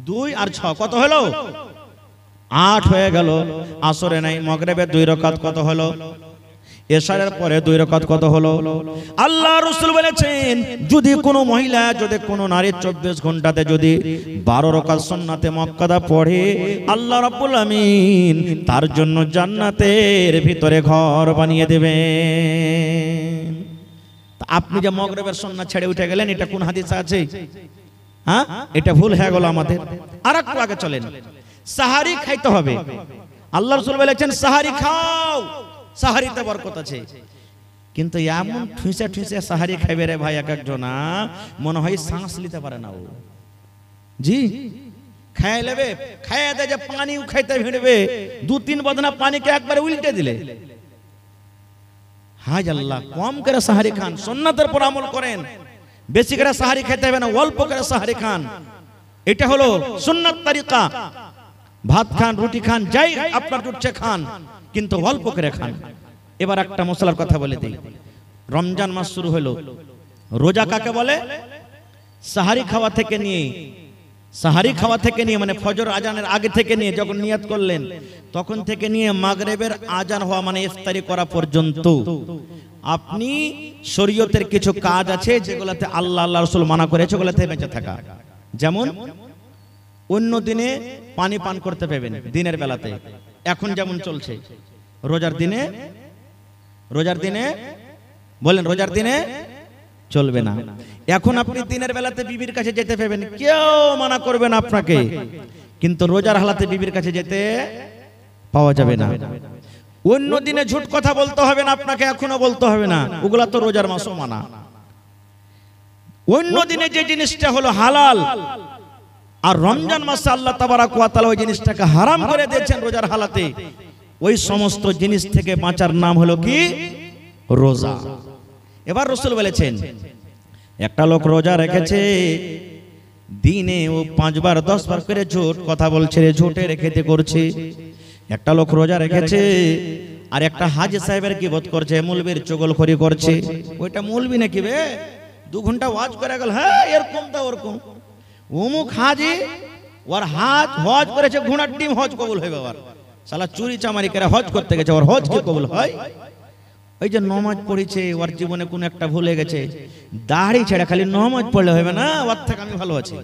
2 আর 6 কত হলো? 8 হয়ে গেল। আসরে নাই, মাগরিবে 2 রাকাত কত হলো? এশারের পরে 2 রাকাত কত হলো? আল্লাহ রাসূল বলেছেন যদি কোনো মহিলা, যদি কোনো নারী 24 ঘন্টাতে যদি 12 রাকাত সুন্নাতে মুআক্কাদা পড়ে, আল্লাহ রাব্বুল আমিন তার জন্য জান্নাতের ভিতরে ঘর বানিয়ে দেবেন। আপনি যে মাগরিবের সুন্নাত ছেড়ে উঠে গেলেন, এটা কোন হাদিসে আছে? হ্যাঁ, এটা ভুল হয়ে গেল আমাদের। আরেকটু আগে চলেন, সাহারি খাইতে হবে। আল্লাহ রাসূল বলেছেন সাহারি খাও, সাহারিতে বরকত আছে। কিন্তু এমন ঠুসে ঠুসে সাহারি খাইবে রে ভাই, এক একজন মনে হয় শ্বাস নিতে পারে না। ও জি খায় লেবে, খায় দে যে পানিও খাইতে ভিড়বে, 2-3 বদনা পানিকে একবারে উল্টে দিলে। হায় আল্লাহ, কম করে সাহারি খান, সুন্নাতের পর আমল করেন। বেশি করে সাহারি খেতে হবে না, অল্প করে সাহারি খান। এটা হলো সুন্নাত তরিকা। ভাত খান, রুটি খান, যাই আপনার জুটছে খান, কিন্তু অল্প করে খান। এবার একটা মশলার কথা বলে দিই। রমজান মাস শুরু হলো, রোজা কাকে বলে? সাহারি খাওয়া থেকে নিয়ে, সাহারি খাওয়া থেকে নিয়ে মানে ফজর আজানের আগে থেকে নিয়ে যখন নিয়ত করলেন তখন থেকে নিয়ে মাগরিবের আজান হওয়া মানে ইফতারি করা পর্যন্ত আপনি শরীয়তের কিছু কাজ আছে যেগুলোতে আল্লাহ আল্লাহ রাসূল মানা করেছে, ওগুলোতে বেঁচে থাকা। যেমন অন্য দিনে পানি পান করতে পাবেন দিনের বেলাতে, এখন যেমন চলছে। রোজার দিনে বলেন, রোজার দিনে চলবে না। এখন আপনি দিনের বেলাতে বিবির কাছে যেতে পাবেন, কেউ মানা করবে না আপনাকে, কিন্তু রোজার হালাতে বিবির কাছে যেতে পাওয়া যাবে না। অন্য দিনে ঝুট কথা বলতে হবে না আপনাকে, এখনো বলতে হবে না, ওগুলা তো রোজার মাসও মানা। অন্য দিনে যে জিনিসটা হলো হালাল, আর রমজান মাসে আল্লাহ তাবারাক ওয়া তাআলা ওই জিনিসটাকে হারাম করে দিয়েছেন রোজার হালাতে, ওই সমস্ত জিনিস থেকে বাঁচার নাম হলো কি? রোজা। এবার রাসূল বলেছেন একটা লোক রোজা রেখেছে, দিনে ও 5 বার 10 বার করে ঝুট কথা বলছে, ঝুটে রেখেতে করছে। একটা লোক রোজা রেখেছে আর একটা হাজি সাহেবের গীবত করছে, মৌলবীর চগলখড়ি করছে। ওইটা মৌলবী নাকি বে, 2 ঘন্টা ওয়াজ করে গেল, হ্যাঁ এরকম তা ওরকম। অমুক হাজি ওর হজ করেছে, ঘোড়ার ডিম হজ কবুল হয় বাবার। শালা চুরি চামারি করে হজ করতে গেছে, ওর হজ কি কবুল হয়? ওই যে নমাজ পড়েছে, ওর জীবনে কোন একটা ভুলে গেছে, দাড়ি ছেড়ে খালি নমাজ পড়লে হবে না, ওর থেকে আমি ভালো আছি।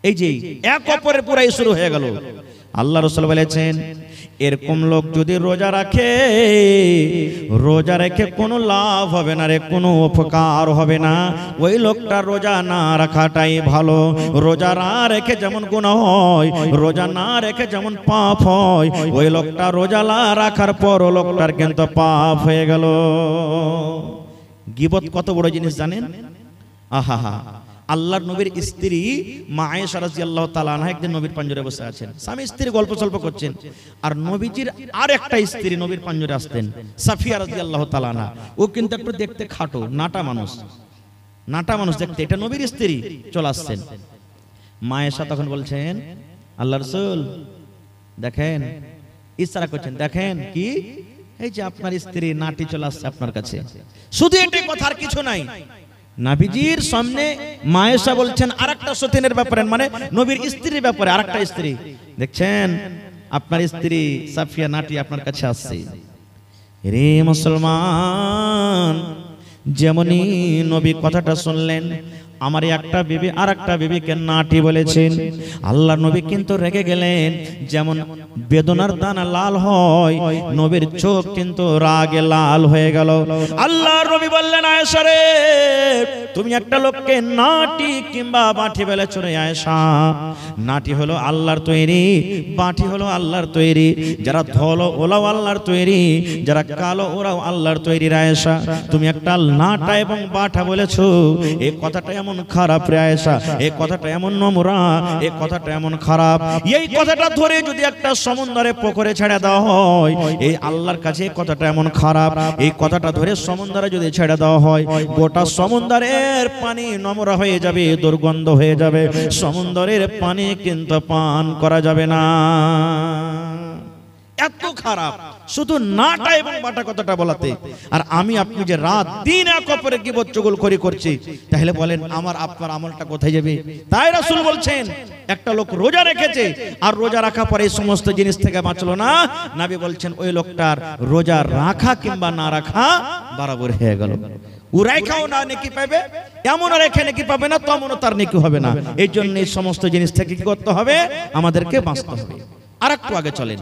এই যে এক অপরের পুরাই শুরু হয়ে গেল। আল্লাহ রাসূল বলেছেন, এরকম লোক যদি রোজা রাখে, রোজা রেখে কোনো লাভ হবে না রে, কোনো উপকার হবে না। ওই লোকটা রোজা না রাখাটাই ভালো। রোজা না রেখে যেমন গুনাহ হয়, রোজা না রেখে যেমন পাপ হয়, ওই লোকটা রোজা না রাখার পর ও লোকটার কিন্তু পাপ হয়ে গেল। গীবত কত বড় জিনিস জানেন? আহা, আল্লাহর নবীর স্ত্রী মা আয়েশা রাদিয়াল্লাহু তাআলা আনহা একদিন নবীর পাঞ্জরে বসে আছেন, স্বামী স্ত্রী গল্প সল্প করছেন। আর নবীজির আর একটা স্ত্রী নবীর পাঞ্জরে আসতেন, সাফিয়া রাদিয়াল্লাহু তাআলা আনহা। ও কিন্তু একটু দেখতে খাটো, নাটা মানুষ দেখতে। এটা নবীর স্ত্রী চলে আসছেন। মা আয়েশা তখন বলছেন, আল্লাহর রাসূল দেখেন, ইশারা করছেন, দেখেন কি, এই যে আপনার স্ত্রী নাটি চলে আসছে আপনার কাছে। শুধু এটাই কথা, আর কিছু নাই। নবীজির সামনে মা আয়েশা বলছেন আরেকটা সতীনের ব্যাপারে, মানে নবীর স্ত্রীর ব্যাপারে আরেকটা স্ত্রী, দেখছেন আপনার স্ত্রী সাফিয়া নাটি আপনার কাছে আসছে। রে মুসলমান, যেমনই নবী কথাটা শুনলেন, আমার একটা বিবি আর একটা বিবিকে নাটি বলেছেন, আল্লাহ নবী কিন্তু রেগে গেলেন। যেমন বেদনার দানা লাল হয়, নবীর চোখ কিন্তু রাগে লাল হয়ে গেল। আল্লাহ নবী বললেন, আয়েশা রে, তুমি একটা লোককে নাটি কিংবা বাঁটি বলেছ রে আয়েশা। নাটি হলো আল্লাহর তৈরি, বাঁটি হলো আল্লাহর তৈরি। যারা ধলো ওরাও আল্লাহর তৈরি, যারা কালো ওরাও আল্লাহর তৈরি। আয়েশা, তুমি একটা নাটা এবং বাঁটা বলেছো, এই কথাটা এমন খারাপ রে আয়েশা, এই কথাটা এমন নোংরা, এই কথাটা এমন খারাপ। এই কথাটা ধরে যদি একটা সমুদ্রে পুকুরে ছেড়ে দেওয়া হয়, এই আল্লাহর কাছে এই কথাটা এমন খারাপ। এই কথাটা ধরে সমুদ্রে যদি ছেড়ে দেওয়া হয়, গোটা সমুদ্রের পানি নোংরা হয়ে যাবে, দুর্গন্ধ হয়ে যাবে। সমুদ্রের পানি কিন্তু পান করা যাবে না। এত খারাপ শুধু নাটা এবং বাটা কথাটা বলাতে। আর আমি আপনি যে রাত দিন এক অপরের গীবত চুগলখড়ি করছি, তাহলে বলেন আমার আপনার আমলটা কোথায় যাবে? তাই রাসূল বলছেন, একটা লোক রোজা রেখেছে আর রোজা রাখা পরে এই সমস্ত জিনিস থেকে বাঁচলো না, নবী বলছেন ওই লোকটার রোজা রাখা কিংবা না রাখা বরাবর হয়ে গেল। উরাইখাও না নেকি পাবে, এমন রেখে নেকি পাবে না, তেমনও তার নেকি হবে না। এই জন্য এই সমস্ত জিনিস থেকে কি করতে হবে? আমাদেরকে বাঁচতে হবে। আর একটু আগে চলেন।